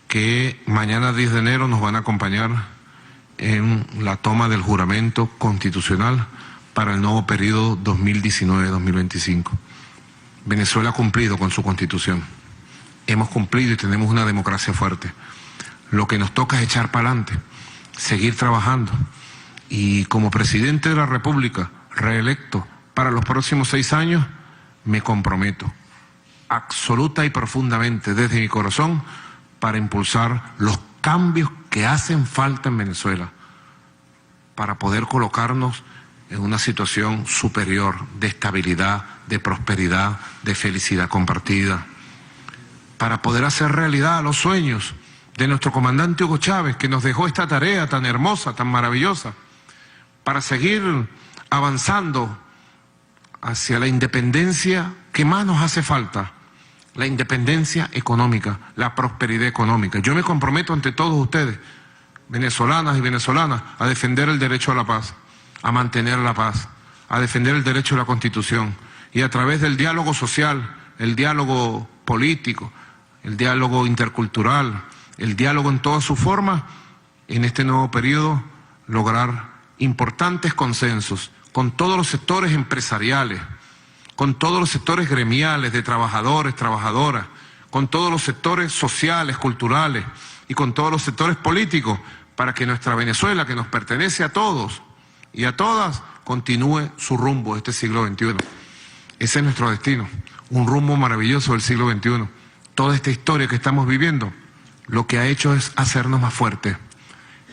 S1: que mañana 10 de enero nos van a acompañar en la toma del juramento constitucional para el nuevo periodo 2019-2025. Venezuela ha cumplido con su constitución. Hemos cumplido y tenemos una democracia fuerte. Lo que nos toca es echar para adelante, seguir trabajando. Y como presidente de la República, reelecto para los próximos 6 años, me comprometo absoluta y profundamente desde mi corazón para impulsar los cambios que hacen falta en Venezuela para poder colocarnos en una situación superior de estabilidad, de prosperidad, de felicidad compartida, para poder hacer realidad los sueños de nuestro comandante Hugo Chávez, que nos dejó esta tarea tan hermosa, tan maravillosa, para seguir avanzando hacia la independencia que más nos hace falta, la independencia económica, la prosperidad económica. Yo me comprometo ante todos ustedes, venezolanas y venezolanas, a defender el derecho a la paz, a mantener la paz, a defender el derecho a la Constitución, y a través del diálogo social, el diálogo político, el diálogo intercultural, el diálogo en todas sus formas, en este nuevo periodo lograr importantes consensos con todos los sectores empresariales, con todos los sectores gremiales de trabajadores, trabajadoras, con todos los sectores sociales, culturales, y con todos los sectores políticos para que nuestra Venezuela, que nos pertenece a todos y a todas, continúe su rumbo este siglo XXI. Ese es nuestro destino, un rumbo maravilloso del siglo XXI. Toda esta historia que estamos viviendo, lo que ha hecho es hacernos más fuertes,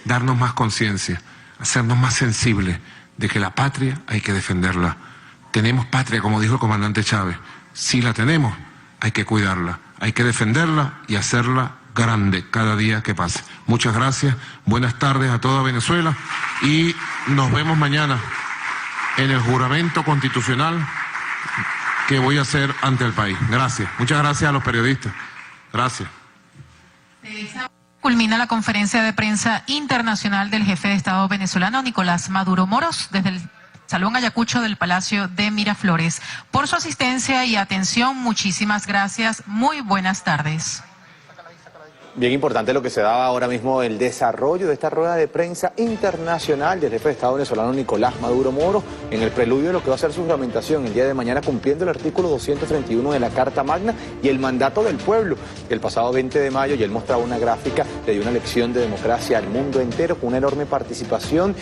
S1: darnos más conciencia, hacernos más sensibles de que la patria hay que defenderla. Tenemos patria, como dijo el comandante Chávez. Si la tenemos, hay que cuidarla, hay que defenderla y hacerla grande cada día que pase. Muchas gracias, buenas tardes a toda Venezuela y nos vemos mañana en el juramento constitucional que voy a hacer ante el país. Gracias, muchas gracias a los periodistas. Gracias.
S2: Culmina la conferencia de prensa internacional del jefe de Estado venezolano Nicolás Maduro Moros desde el Salón Ayacucho del Palacio de Miraflores. Por su asistencia y atención, muchísimas gracias. Muy buenas tardes.
S10: Bien importante lo que se daba ahora mismo, el desarrollo de esta rueda de prensa internacional del jefe de Estado venezolano Nicolás Maduro Moros en el preludio de lo que va a ser su juramentación el día de mañana, cumpliendo el artículo 231 de la Carta Magna y el mandato del pueblo. El pasado 20 de mayo, y él mostraba una gráfica de una lección de democracia al mundo entero con una enorme participación.